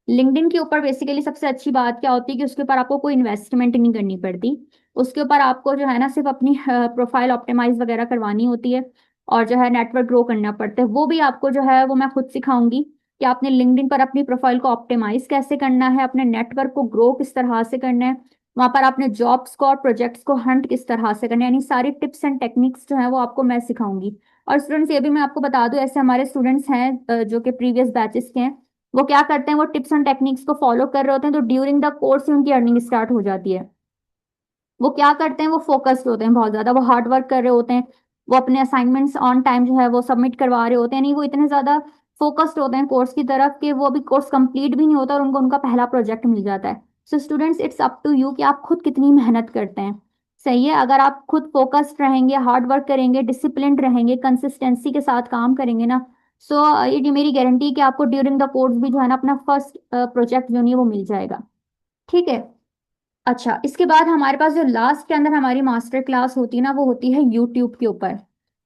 लिंक्डइन के ऊपर बेसिकली सबसे अच्छी बात क्या होती है कि उसके ऊपर आपको कोई इन्वेस्टमेंट नहीं करनी पड़ती। उसके ऊपर आपको जो है ना सिर्फ अपनी प्रोफाइल ऑप्टिमाइज वगैरह करवानी होती है और जो है नेटवर्क ग्रो करना पड़ता है। वो भी आपको जो है वो मैं खुद सिखाऊंगी कि आपने लिंक्डइन पर अपनी प्रोफाइल को ऑप्टिमाइज कैसे करना है, अपने नेटवर्क को ग्रो किस तरह से करना है, वहां पर आपने जॉब्स को और प्रोजेक्ट्स को हंट किस तरह से करना है। यानी सारी टिप्स एंड टेक्निक्स जो है वो आपको मैं सिखाऊंगी। और स्टूडेंट्स ये भी मैं आपको बता दूं, ऐसे हमारे स्टूडेंट्स हैं जो कि प्रीवियस बैचेस के हैं, वो क्या करते हैं, वो टिप्स एंड टेक्निक्स को फॉलो कर रहे होते हैं तो ड्यूरिंग द कोर्स उनकी अर्निंग स्टार्ट हो जाती है। वो क्या करते हैं, वो फोकस्ड होते हैं बहुत ज्यादा, वो हार्ड वर्क कर रहे होते हैं, वो अपने असाइनमेंट्स ऑन टाइम जो है वो सबमिट करवा रहे होते हैं। नहीं, वो इतने ज्यादा फोकस्ड होते हैं कोर्स की तरफ कि वो अभी कोर्स कंप्लीट भी नहीं होता और उनको उनका पहला प्रोजेक्ट मिल जाता है। So students it's up to you कि आप खुद कितनी मेहनत करते हैं। सही है, अगर आप खुद फोकस्ड रहेंगे, हार्ड वर्क करेंगे, डिसिप्लिन रहेंगे, कंसिस्टेंसी के साथ काम करेंगे ना, सो ये मेरी गारंटी है कि आपको ड्यूरिंग द कोर्स भी जो है ना अपना फर्स्ट प्रोजेक्ट जो नहीं है वो मिल जाएगा। ठीक है। अच्छा, इसके बाद हमारे पास जो लास्ट के अंदर हमारी मास्टर क्लास होती है ना वो होती है यूट्यूब के ऊपर,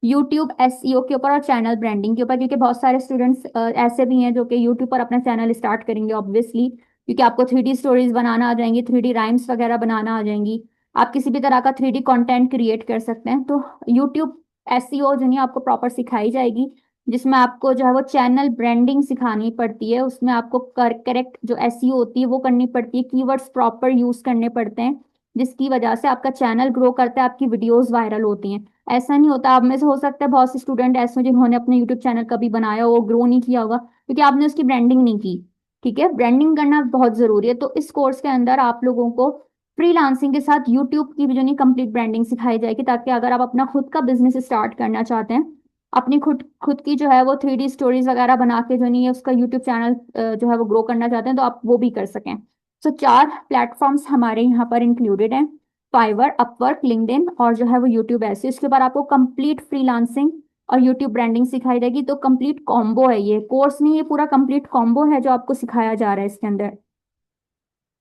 यूट्यूब एसईओ के ऊपर और चैनल ब्रांडिंग के ऊपर। क्योंकि बहुत सारे स्टूडेंट्स ऐसे भी हैं जो कि यूट्यूब पर अपना चैनल स्टार्ट करेंगे ऑब्वियसली, क्योंकि आपको 3D स्टोरीज बनाना आ जाएंगी, 3D राइम्स वगैरह बनाना आ जाएंगी, आप किसी भी तरह का 3D कंटेंट क्रिएट कर सकते हैं। तो यूट्यूब एसईओ जो नहीं आपको प्रॉपर सिखाई जाएगी, जिसमें आपको जो है वो चैनल ब्रांडिंग सिखानी पड़ती है। उसमें आपको करेक्ट जो एसईओ होती है वो करनी पड़ती है, कीवर्ड्स प्रॉपर यूज करने पड़ते हैं, जिसकी वजह से आपका चैनल ग्रो करता है, आपकी वीडियोस वायरल होती हैं। ऐसा नहीं होता, आप में से हो सकता है बहुत से स्टूडेंट ऐसे हो जिन्होंने अपने यूट्यूब चैनल कभी बनाया हो, ग्रो नहीं किया होगा क्योंकि आपने उसकी ब्रांडिंग नहीं की। ठीक है, ब्रांडिंग करना बहुत जरूरी है। तो इस कोर्स के अंदर आप लोगों को फ्रीलांसिंग के साथ यूट्यूब की भी जो नहीं कंप्लीट ब्रांडिंग सिखाई जाएगी, ताकि अगर आप अपना खुद का बिजनेस स्टार्ट करना चाहते हैं, अपनी खुद खुद की जो है वो 3D स्टोरीज वगैरह बना के जो नहीं है उसका यूट्यूब चैनल जो है वो ग्रो करना चाहते हैं, तो आप वो भी कर सकें। सो 4 प्लेटफॉर्म्स हमारे यहाँ पर इंक्लूडेड हैं, फाइवर, अपवर्क, लिंक्डइन और जो है वो यूट्यूब। ऐसे इसके बाद आपको कंप्लीट फ्रीलांसिंग और यूट्यूब ब्रांडिंग सिखाई जाएगी। तो कंप्लीट कॉम्बो है, ये कोर्स नहीं, ये पूरा कंप्लीट कॉम्बो है जो आपको सिखाया जा रहा है इसके अंदर,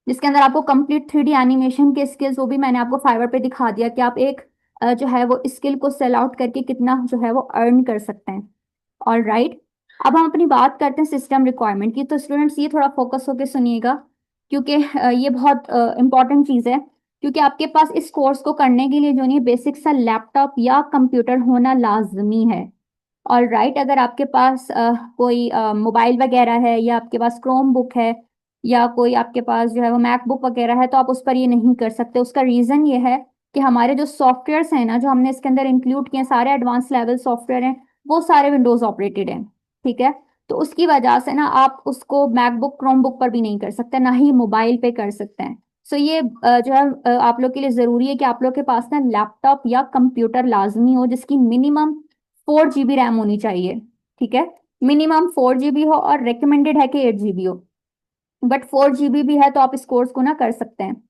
जिसके अंदर आपको कंप्लीट 3D एनिमेशन के स्किल्स वो भी मैंने आपको फाइवर पे दिखा दिया कि आप एक जो है वो स्किल को सेल आउट करके कितना जो है वो अर्न कर सकते हैं। All right. अब हम अपनी बात करते हैं सिस्टम रिक्वायरमेंट की। तो स्टूडेंट्स ये थोड़ा फोकस होकर सुनिएगा, क्योंकि ये बहुत इंपॉर्टेंट चीज़ है। क्योंकि आपके पास इस कोर्स को करने के लिए जो नहीं बेसिक सा लैपटॉप या कंप्यूटर होना लाजमी है। ऑल राइट, अगर आपके पास कोई मोबाइल वगैरह है या आपके पास क्रोम बुक है या कोई आपके पास जो है वो मैकबुक वगैरह है, तो आप उस पर ये नहीं कर सकते। उसका रीज़न ये है कि हमारे जो सॉफ्टवेयर्स हैं ना, जो हमने इसके अंदर इंक्लूड किए हैं, सारे एडवांस लेवल सॉफ्टवेयर हैं, वो सारे विंडोज ऑपरेटेड हैं। ठीक है। तो उसकी वजह से ना आप उसको मैकबुक क्रोम बुक पर भी नहीं कर सकते, ना ही मोबाइल पे कर सकते हैं। सो ये जो है आप लोग के लिए ज़रूरी है कि आप लोग के पास ना लैपटॉप या कंप्यूटर लाजमी हो, जिसकी मिनिमम 4 GB रैम होनी चाहिए। ठीक है। मिनिमम 4 GB हो, और रिकमेंडेड है कि 8 GB हो। बट 4 GB भी है तो आप इस कोर्स को ना कर सकते हैं।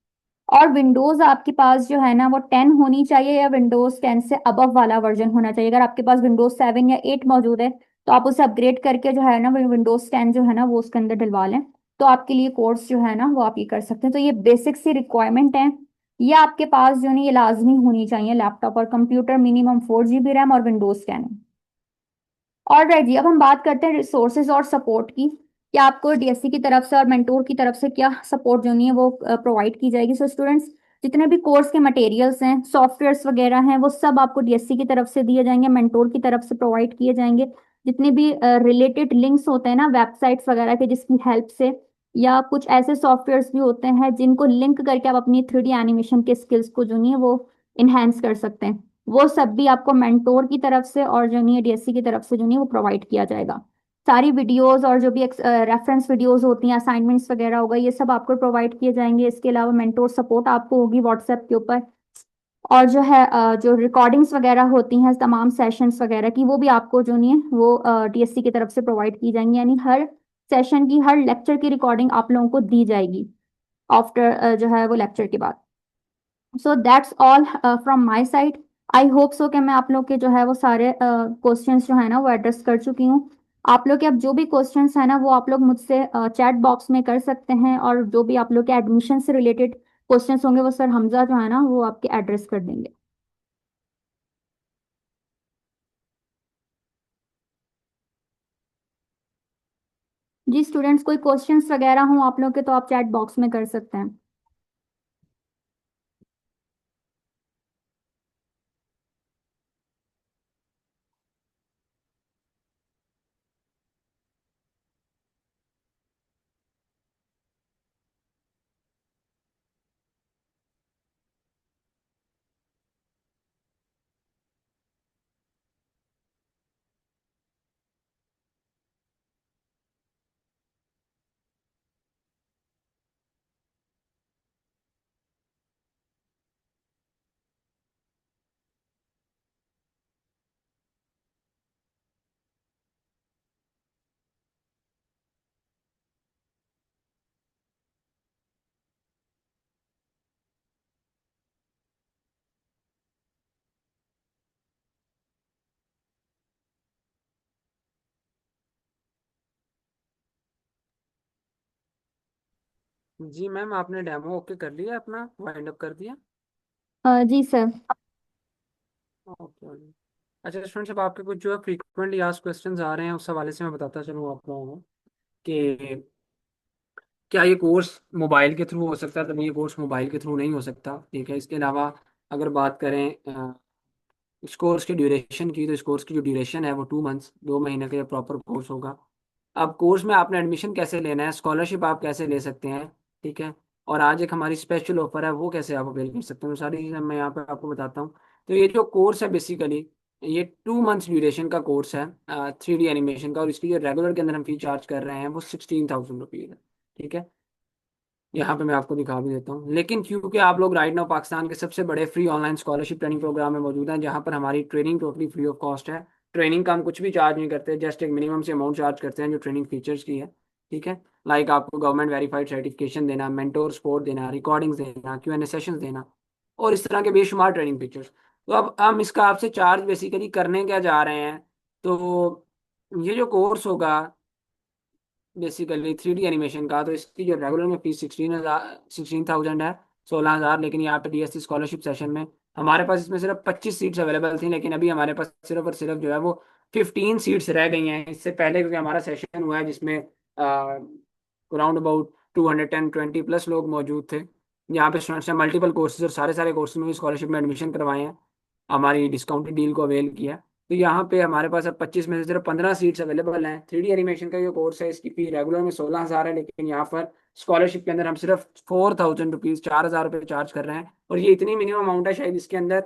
और विंडोज आपके पास जो है ना वो 10 होनी चाहिए, या विंडोज 10 से अबव वाला वर्जन होना चाहिए। अगर आपके पास विंडोज 7 या 8 मौजूद है, तो आप उसे अपग्रेड करके जो है ना विंडोज 10 जो है ना वो उसके अंदर डलवा लें। तो आपके लिए कोर्स जो है ना वो आप ये कर सकते हैं। तो ये बेसिक सी रिक्वायरमेंट है। ये आपके पास जो है ना ये लाजमी होनी चाहिए, लैपटॉप और कंप्यूटर, मिनिमम 4 GB रैम और विंडोज 10। और राइट जी, अब हम बात करते हैं रिसोर्सेज और सपोर्ट की, कि आपको डीएससी की तरफ से और मेंटोर की तरफ से क्या सपोर्ट जो नहीं है वो प्रोवाइड की जाएगी। सो स्टूडेंट्स, जितने भी कोर्स के मटेरियल्स हैं, सॉफ्टवेयर्स वगैरह हैं, वो सब आपको डीएससी की तरफ से दिए जाएंगे, मेंटोर की तरफ से प्रोवाइड किए जाएंगे। जितने भी रिलेटेड लिंक्स होते हैं ना वेबसाइट्स वगैरह के, जिसकी हेल्प से, या कुछ ऐसे सॉफ्टवेयर्स भी होते हैं जिनको लिंक करके आप अपनी 3D एनिमेशन के स्किल्स को जो नहीं है वो इनहेंस कर सकते हैं, वो सब भी आपको मेंटोर की तरफ से और जो नहीं है डीएससी की तरफ से जो नहीं है वो प्रोवाइड किया जाएगा। सारी वीडियोस और जो भी रेफरेंस वीडियोस होती हैं, असाइनमेंट्स वगैरह होगा, ये सब आपको प्रोवाइड किए जाएंगे। इसके अलावा मेंटोर सपोर्ट आपको होगी व्हाट्सएप के ऊपर। और जो है जो रिकॉर्डिंग्स वगैरह होती हैं तमाम सेशंस वगैरह की, वो भी आपको जो नहीं है वो डीएससी की तरफ से प्रोवाइड की जाएंगी। यानी हर सेशन की, हर लेक्चर की रिकॉर्डिंग आप लोगों को दी जाएगी आफ्टर जो है वो लेक्चर के बाद। So that's all from my side. I hope so कि मैं आप लोग के जो है वो सारे क्वेश्चंस जो है ना वो एड्रेस कर चुकी हूँ। आप लोग के अब जो भी क्वेश्चंस है ना वो आप लोग मुझसे चैट बॉक्स में कर सकते हैं, और जो भी आप लोग के एडमिशन से रिलेटेड क्वेश्चंस होंगे वो सर हमजा जो है ना वो आपके एड्रेस कर देंगे। जी स्टूडेंट्स, कोई क्वेश्चंस वगैरह हो आप लोग के तो आप चैट बॉक्स में कर सकते हैं। जी मैम, आपने डेमो ओके कर लिया, अपना वाइंड अप कर दिया? जी सर। ओके। अच्छा स्टूडेंट्स, अब आपके कुछ जो है फ्रीक्वेंटली आस्क्ड क्वेश्चंस आ रहे हैं, उस हवाले से मैं बताता चलूँ आप लोगों को कि क्या ये कोर्स मोबाइल के थ्रू हो सकता है। तभी ये कोर्स मोबाइल के थ्रू नहीं हो सकता, ठीक है। इसके अलावा अगर बात करें इस कोर्स की ड्यूरेशन की, तो इस कोर्स की जो ड्यूरेशन है वो 2 मंथ्स, 2 महीने का ये प्रॉपर कोर्स होगा। अब कोर्स में आपने एडमिशन कैसे लेना है, स्कॉलरशिप आप कैसे ले सकते हैं, ठीक है। और आज एक हमारी स्पेशल ऑफर है, वो कैसे आप अवेल कर सकते हैं, वो सारी चीज़ें मैं यहाँ पे आपको बताता हूँ। तो ये जो कोर्स है बेसिकली, ये 2 मंथ्स ड्यूरेशन का कोर्स है 3D एनिमेशन का, और इसकी जो रेगुलर के अंदर हम फी चार्ज कर रहे हैं वो 16,000 रुपीज़ है, ठीक है। यहाँ पे मैं आपको दिखा भी देता हूँ। लेकिन क्योंकि आप लोग राइट नाउ पाकिस्तान के सबसे बड़े free online scholarship training program में मौजूद हैं, जहाँ पर हमारी training totally free of cost है। ट्रेनिंग का हम कुछ भी चार्ज नहीं करते, जस्ट एक मिनिमम से अमाउंट चार्ज करते हैं जो ट्रेनिंग फीचर्स की है, ठीक है। लाइक आपको गवर्नमेंट वेरीफाइड सर्टिफिकेशन देना, मेंटोर सपोर्ट देना, रिकॉर्डिंग्स देना, Q&A सेशंस देना, और इस तरह के बेशुमार ट्रेनिंग फीचर्स। तो अब हम इसका आपसे चार्ज बेसिकली करने क्या जा रहे हैं, तो ये जो कोर्स होगा बेसिकली 3D एनिमेशन का, तो इसकी जो रेगुलर में फीस 16,000 है, 16,000। लेकिन यहाँ पे डीएससी स्कॉलरशिप सेशन में हमारे पास इसमें सिर्फ 25 सीट्स अवेलेबल थी, लेकिन अभी हमारे पास सिर्फ और सिर्फ जो है वो 15 सीट्स रह गई हैं। इससे पहले क्योंकि हमारा सेशन हुआ है जिसमें अराउंड अबाउट 210-220 प्लस लोग मौजूद थे। यहाँ पे स्टूडेंट्स ने मल्टीपल कोर्सेज और सारे सारे कोर्सेज में भी स्कॉलरशिप में एडमिशन करवाए हैं, हमारी डिस्काउंटेड डील को अवेल किया। तो यहाँ पे हमारे पास अब 25 में से सिर्फ 15 सीट्स अवेलेबल हैं। 3D एनिमेशन का जो कोर्स है इसकी फी रेगुलर में 16,000 है, लेकिन यहाँ पर स्कॉलरशिप के अंदर हम सिर्फ 4,000 रुपीज़, 4,000 रुपये चार्ज कर रहे हैं। और ये इतनी मिनिमम अमाउंट है, शायद इसके अंदर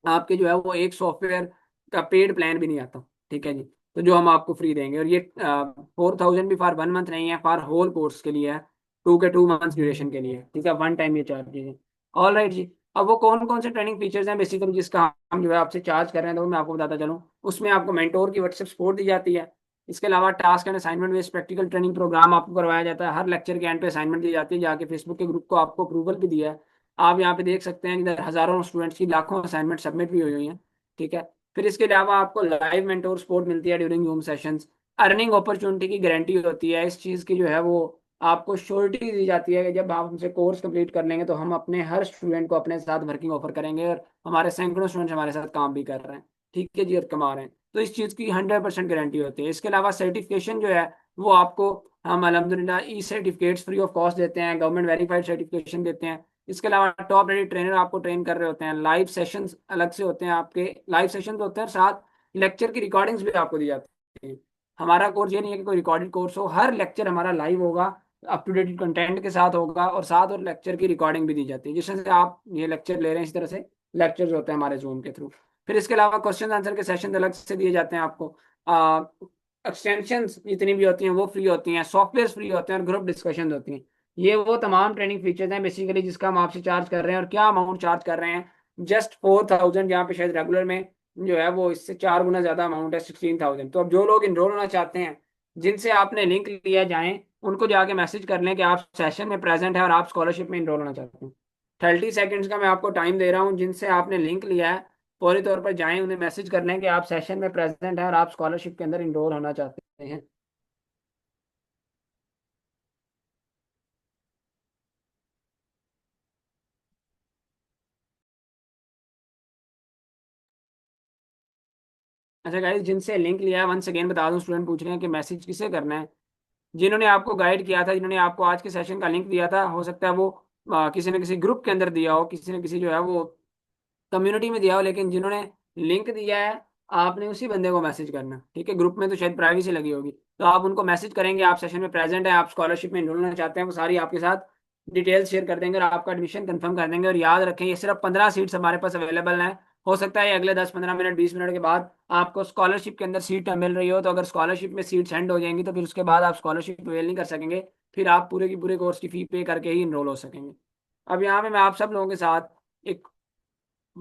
आपके जो है वो एक सॉफ्टवेयर का पेड प्लान भी नहीं आता। ठीक है जी। तो जो हम आपको फ्री देंगे, और ये 4,000 भी फॉर 1 मंथ नहीं है, फॉर होल कोर्स के लिए है, 2 मंथ्स ड्यूरेशन के लिए। ठीक है, वन टाइम ये चार्जेज है। ऑल राइट जी। अब वो कौन कौन से ट्रेनिंग फीचर्स हैं बेसिकली जिसका हम जो है आपसे चार्ज कर रहे हैं, तो वो मैं आपको बताता चलूँ। उसमें आपको मेंटोर की व्हाट्सएप सपोर्ट दी जाती है। इसके अलावा task and assignment based practical training program आपको करवाया जाता है। हर लेक्चर के एंड पे असाइनमेंट दी जाती है, जाके फेसबुक के ग्रुप को आपको अप्रूवल भी दिया है। आप यहाँ पे देख सकते हैं इधर हजारों स्टूडेंट्स की लाखों असाइनमेंट सबमिट भी हुई हुई हैं। ठीक है। फिर इसके अलावा आपको लाइव मेंटोर सपोर्ट मिलती है during zoom sessions. Earning opportunity की गारंटी होती है, इस चीज़ की जो है वो आपको श्योरिटी दी जाती है कि जब आप हमसे कोर्स कंप्लीट कर लेंगे तो हम अपने हर स्टूडेंट को अपने साथ वर्किंग ऑफर करेंगे, और हमारे सैकड़ों स्टूडेंट्स हमारे साथ काम भी कर रहे हैं। ठीक है जी, और कमा रहे हैं। तो इस चीज़ की 100% गारंटी होती है। इसके अलावा सर्टिफिकेशन जो है वो आपको हम अलहमदिल्ला ई सर्टिफिकेट्स फ्री ऑफ कॉस्ट देते हैं, गवर्नमेंट वेरीफाइड सर्टिफिकेशन देते हैं। इसके अलावा टॉप रेडी ट्रेनर आपको ट्रेन कर रहे होते हैं, लाइव सेशंस अलग से होते हैं, आपके लाइव सेशंस होते हैं, और साथ लेक्चर की रिकॉर्डिंग्स भी आपको दी जाती है। हमारा कोर्स ये नहीं है कि कोई रिकॉर्डेड कोर्स हो, हर लेक्चर हमारा लाइव होगा, अप टू डेट कंटेंट के साथ होगा, और साथ और लेक्चर की रिकॉर्डिंग भी दी जाती है, जिस तरह से आप ये लेक्चर ले रहे हैं इस तरह से लेक्चर्स होते हैं हमारे जूम के थ्रू। फिर इसके अलावा क्वेश्चन आंसर के सेशन अलग से दिए जाते हैं आपको। एक्सटेंशंस जितनी भी होती हैं वो फ्री होती हैं, सॉफ्टवेयर फ्री होते हैं, और ग्रुप डिस्कशन होती हैं। ये वो तमाम ट्रेनिंग फीचर्स हैं बेसिकली जिसका हम आपसे चार्ज कर रहे हैं। और क्या अमाउंट चार्ज कर रहे हैं, जस्ट 4,000, जहाँ पे शायद रेगुलर में जो है वो इससे 4 गुना ज्यादा अमाउंट है, 16,000। तो अब जो लोग इनरोल होना चाहते हैं, जिनसे आपने लिंक लिया, जाएं उनको जाके मैसेज कर लें कि आप सेशन में प्रेजेंट है और आप स्कॉलरशिप में इनरोल होना चाहते हैं। 30 सेकेंड्स का मैं आपको टाइम दे रहा हूँ, जिनसे आपने लिंक लिया है फौरी तौर पर जाएं, उन्हें मैसेज कर लें कि आप सेशन में प्रेजेंट हैं और आप स्कॉलरशिप के अंदर इनरोल होना चाहते हैं। अच्छा गाइस, जिनसे लिंक लिया है वंस अगेन बता दूं, स्टूडेंट पूछ रहे हैं कि मैसेज किसे करना है। जिन्होंने आपको गाइड किया था, जिन्होंने आपको आज के सेशन का लिंक दिया था, हो सकता है वो किसी न किसी ग्रुप के अंदर दिया हो, किसी न किसी जो है वो कम्युनिटी में दिया हो, लेकिन जिन्होंने लिंक दिया है आपने उसी बंदे को मैसेज करना। ठीक है, ग्रुप में तो शायद प्राइवेसी लगी होगी, तो आप उनको मैसेज करेंगे आप सेशन में प्रेजेंट हैं, आप स्कॉलरशिप में एनरोल होना चाहते हैं, वो सारी आपके साथ डिटेल्स शेयर कर देंगे और आपका एडमिशन कंफर्म कर देंगे। और याद रखें, ये सिर्फ 15 सीट्स हमारे पास अवेलेबल हैं। हो सकता है ये अगले 10-15 मिनट 20 मिनट के बाद आपको स्कॉलरशिप के अंदर सीट मिल रही हो, तो अगर स्कॉलरशिप में सीट सेंड हो जाएंगी तो फिर उसके बाद आप स्कॉलरशिप अवेल नहीं कर सकेंगे। फिर आप पूरे की पूरे कोर्स की फी पे करके ही इनरोल हो सकेंगे। अब यहाँ पे मैं आप सब लोगों के साथ एक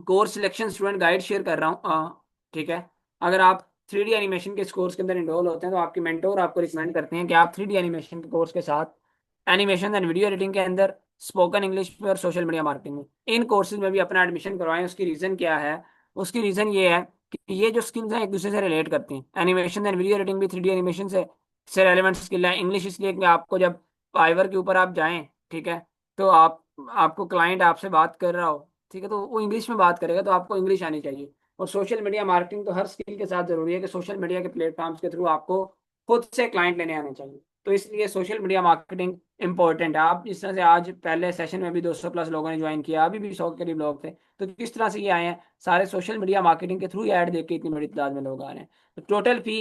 course selection student guide share कर रहा हूँ। ठीक है। अगर आप 3D एनिमेशन के इस कोर्स के अंदर इनरोल होते हैं तो आपके मेंटोर आपको रिकमेंड करते हैं कि आप 3D एनिमेशन के कोर्स के साथ एनिमेशन एंड वीडियो एडिटिंग के अंदर स्पोकन इंग्लिश में और सोशल मीडिया मार्केटिंग में इन कोर्सेज में भी अपना एडमिशन करवाएं। उसकी रीज़न क्या है? उसकी रीज़न ये है कि ये जो स्किल्स हैं एक दूसरे से रिलेट करती हैं। एनिमेशन एंड वीडियो एडिटिंग भी 3D एनिमेशन से रेलिवेंट स्किल है। इंग्लिश इसलिए कि आपको जब फाइवर के ऊपर आप जाएं, ठीक है, तो आपको क्लाइंट आपसे बात कर रहा हो, ठीक है, तो वो इंग्लिश में बात करेगा, तो आपको इंग्लिश आनी चाहिए। और सोशल मीडिया मार्केटिंग तो हर स्किल के साथ जरूरी है कि सोशल मीडिया के प्लेटफॉर्म्स के थ्रू आपको खुद से क्लाइंट लेने आने चाहिए। तो इसलिए सोशल मीडिया मार्केटिंग इंपॉर्टेंट है। आप जिस तरह से आज पहले सेशन में भी 200 प्लस लोगों ने ज्वाइन किया, अभी भी 100 के करीब लोग थे, तो किस तरह से ये आए हैं? सारे सोशल मीडिया मार्केटिंग के थ्रू ऐड देख के इतनी बड़ी तादाद में लोग आ रहे हैं। तो टोटल फी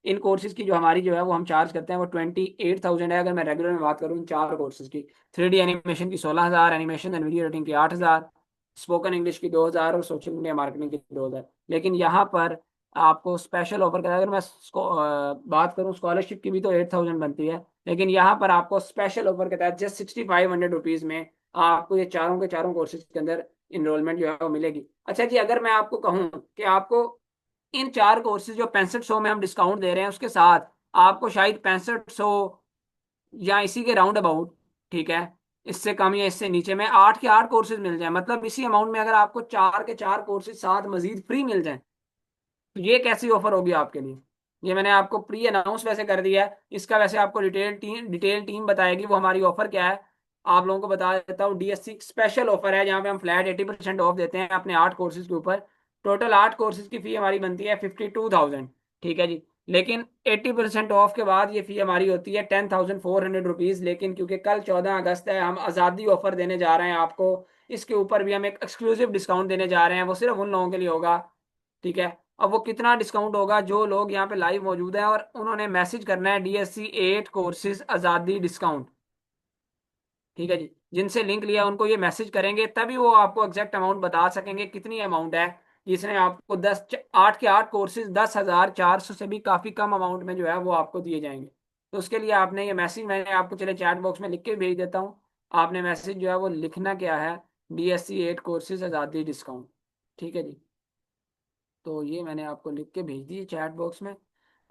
इन कोर्सेज की जो हमारी जो है वो हम चार्ज करते हैं वो 28,000 है। अगर मैं रेगुलर में बात करूँ इन चार कोर्सेज की, 3D एनिमेशन की 16,000, एनिमेशन एंड वीडियो एडिटिंग की 8,000, स्पोकन इंग्लिश की 2,000, और सोशल मीडिया मार्केटिंग की 2,000। लेकिन यहाँ पर आपको स्पेशल ऑफर करा, अगर मैं बात करूँ स्कॉलरशिप की भी तो 8,000 बनती है, लेकिन यहाँ पर आपको स्पेशल ऑफर के तहत जस्ट 6,500 रुपीज़ में आपको ये चारों के चारों कोर्सेज के अंदर इनरोलमेंट जो है वो मिलेगी। अच्छा जी, अगर मैं आपको कहूँ कि आपको इन चार कोर्सेज जो 6500 में हम डिस्काउंट दे रहे हैं उसके साथ आपको शायद 6500 या इसी के राउंड अबाउट, ठीक है, इससे कम या इससे नीचे में 8 के 8 कोर्सेज मिल जाए, मतलब इसी अमाउंट में अगर आपको 4 के 4 कोर्सेज साथ मजीद फ्री मिल जाए, तो ये कैसी ऑफर होगी आपके लिए? ये मैंने आपको प्री अनाउंस वैसे कर दिया है, इसका वैसे आपको डिटेल टीम बताएगी वो हमारी ऑफर क्या है। आप लोगों को बता देता हूँ, DSC स्पेशल ऑफर है जहाँ पे हम फ्लैट 80% ऑफ देते हैं अपने 8 कोर्सेज के ऊपर। टोटल 8 कोर्सेज की फी हमारी बनती है 52,000। ठीक है जी। लेकिन 80% ऑफ के बाद ये फी हमारी होती है 10,400 रुपीज़। लेकिन क्योंकि कल 14 अगस्त है, हम आज़ादी ऑफर देने जा रहे हैं आपको, इसके ऊपर भी हम एक एक्सक्लूसिव डिस्काउंट देने जा रहे हैं, वो सिर्फ उन लोगों के लिए होगा, ठीक है, अब वो कितना डिस्काउंट होगा, जो लोग यहाँ पे लाइव मौजूद हैं और उन्होंने मैसेज करना है DSC 8 कोर्सेज आज़ादी डिस्काउंट। ठीक है जी, जिनसे लिंक लिया उनको ये मैसेज करेंगे, तभी वो आपको एग्जैक्ट अमाउंट बता सकेंगे कितनी अमाउंट है। जिसने आपको 8 के 8 कोर्सेज 10,400 से भी काफ़ी कम अमाउंट में जो है वो आपको दिए जाएंगे। तो उसके लिए आपने ये मैसेज, मैंने आपको चले चैट बॉक्स में लिख के भेज देता हूँ। आपने मैसेज जो है वो लिखना क्या है, DSC 8 कोर्सेज आज़ादी डिस्काउंट। ठीक है जी, तो ये मैंने आपको लिख के भेज दी चैट बॉक्स में।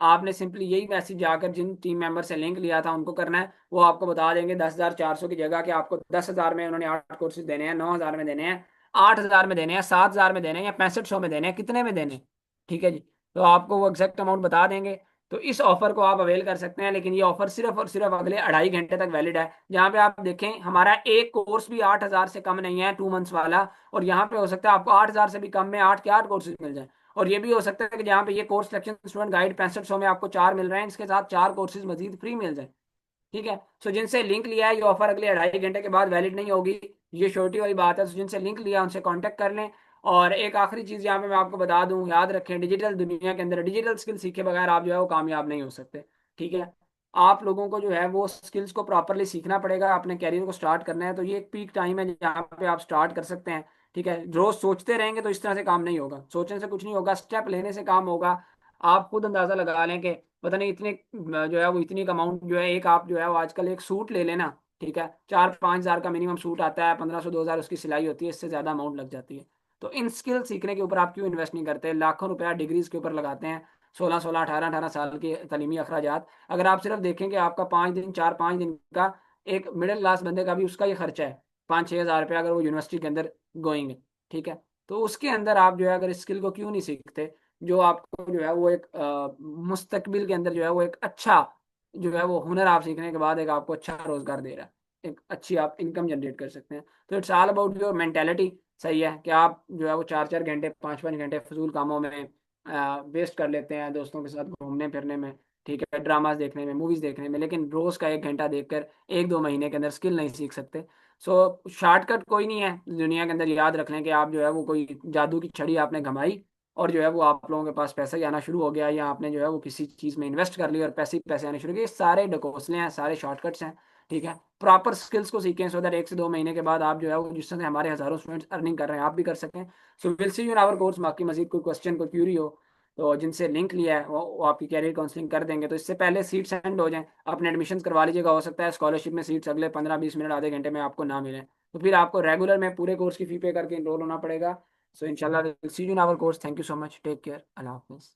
आपने सिंपली यही मैसेज जाकर जिन टीम मेंबर से लिंक लिया था उनको करना है, वो आपको बता देंगे 10,400 की जगह कि आपको 10,000 में उन्होंने 8 कोर्सेज देने हैं, 9,000 में देने हैं, 8,000 में देने हैं, 7,000 में देने हैं या 6500 में देने हैं, कितने में देने हैं। ठीक है जी, तो आपको वो एग्जैक्ट अमाउंट बता देंगे। तो इस ऑफर को आप अवेल कर सकते हैं, लेकिन ये ऑफर सिर्फ और सिर्फ अगले 2.5 घंटे तक वैलिड है। जहाँ पे आप देखें हमारा एक कोर्स भी 8,000 से कम नहीं है, 2 मंथ्स वाला। और यहाँ पे हो सकता है आपको 8,000 से भी कम में 8 के 8 कोर्सेज मिल जाए। और ये भी हो सकता है कि जहाँ पे ये कोर्स सिलेक्शन स्टूडेंट गाइड 6500 में आपको 4 मिल रहे हैं, इसके साथ 4 कोर्सेज मजीद फ्री मिल जाए। ठीक है, सो जिनसे लिंक लिया है, ये ऑफर अगले 2.5 घंटे के बाद वैलिड नहीं होगी, ये श्योरिटी वाली बात है। सो जिनसे लिंक लिया उनसे कांटेक्ट कर लें। और एक आखिरी चीज यहाँ पे मैं आपको बता दूं, याद रखें, डिजिटल दुनिया के अंदर डिजिटल स्किल सीखे बगैर आप जो है वो कामयाब नहीं हो सकते। ठीक है, आप लोगों को जो है वो स्किल्स को प्रॉपरली सीखना पड़ेगा। अपने कैरियर को स्टार्ट करना है तो ये एक पीक टाइम है जहाँ पे आप स्टार्ट कर सकते हैं। ठीक है, रोज सोचते रहेंगे तो इस तरह से काम नहीं होगा, सोचने से कुछ नहीं होगा, स्टेप लेने से काम होगा। आप खुद अंदाजा लगा लें कि पता नहीं इतने जो है वो इतनी अमाउंट जो है, एक आप जो है वो आजकल एक सूट ले लेना। ठीक है, 4-5 हज़ार का मिनिमम सूट आता है, 1,500-2,000 उसकी सिलाई होती है, इससे ज्यादा अमाउंट लग जाती है। तो इन स्किल सीखने के ऊपर आप क्यों इन्वेस्ट नहीं करते, लाखों रुपया डिग्रीज के ऊपर लगाते हैं, 16-16, 18-18 साल के तलीमी अखराजात। अगर आप सिर्फ देखें कि आपका 5 दिन 4-5 दिन का, एक मिडिल क्लास बंदे का भी उसका ये खर्चा है 5-6 हज़ार रुपया, अगर वो यूनिवर्सिटी के अंदर गोइंग है। ठीक है, तो उसके अंदर आप जो है अगर स्किल को क्यों नहीं सीखते, जो आपको जो है वो एक मुस्तकबिल के अंदर जो है वो एक अच्छा जो है वो हुनर आप सीखने के बाद एक आपको अच्छा रोजगार दे रहा है, एक अच्छी आप इनकम जनरेट कर सकते हैं। तो it's all about your mentality. सही है कि आप जो है वो 4-4 घंटे 5-5 घंटे फजूल कामों में वेस्ट कर लेते हैं, दोस्तों के साथ घूमने फिरने में, ठीक है, ड्रामास देखने में, मूवीज देखने में, लेकिन रोज का 1 घंटा देखकर 1-2 महीने के अंदर स्किल नहीं सीख सकते। सो शॉर्टकट कोई नहीं है दुनिया के अंदर। याद रख लें कि आप जो है वो कोई जादू की छड़ी आपने घमाई और जो है वो आप लोगों के पास पैसा ही आना शुरू हो गया, या आपने जो है वो किसी चीज़ में इन्वेस्ट कर लिया और पैसे ही पैसे आने शुरू किए, ये सारे ढकोसले हैं, सारे शॉर्टकट्स हैं। ठीक है, प्रॉपर स्किल्स को सीखें सो दैट 1 से 2 महीने के बाद आप जो है वो जिस तरह से हमारे हजारों स्टूडेंट्स अर्निंग कर रहे हैं आप भी कर सकें। So will see you in our course. बाकी मजीद कोई क्वेश्चन कोई क्यूरी हो तो जिनसे लिंक लिया है वो आपकी कैरियर काउंसलिंग कर देंगे। तो इससे पहले सीट सेंड हो जाएं, अपने एडमिशन करवा लीजिएगा। हो सकता है स्कॉलरशिप में सीट्स अगले 15-20 मिनट आधे घंटे में आपको ना मिले, तो फिर आपको रेगुलर में पूरे कोर्स की फी पे करके इनरोल होना पड़ेगा। सो इंशाल्लाह will see you in our course. Thank you so much, take care, अल्लाह हाफिज़।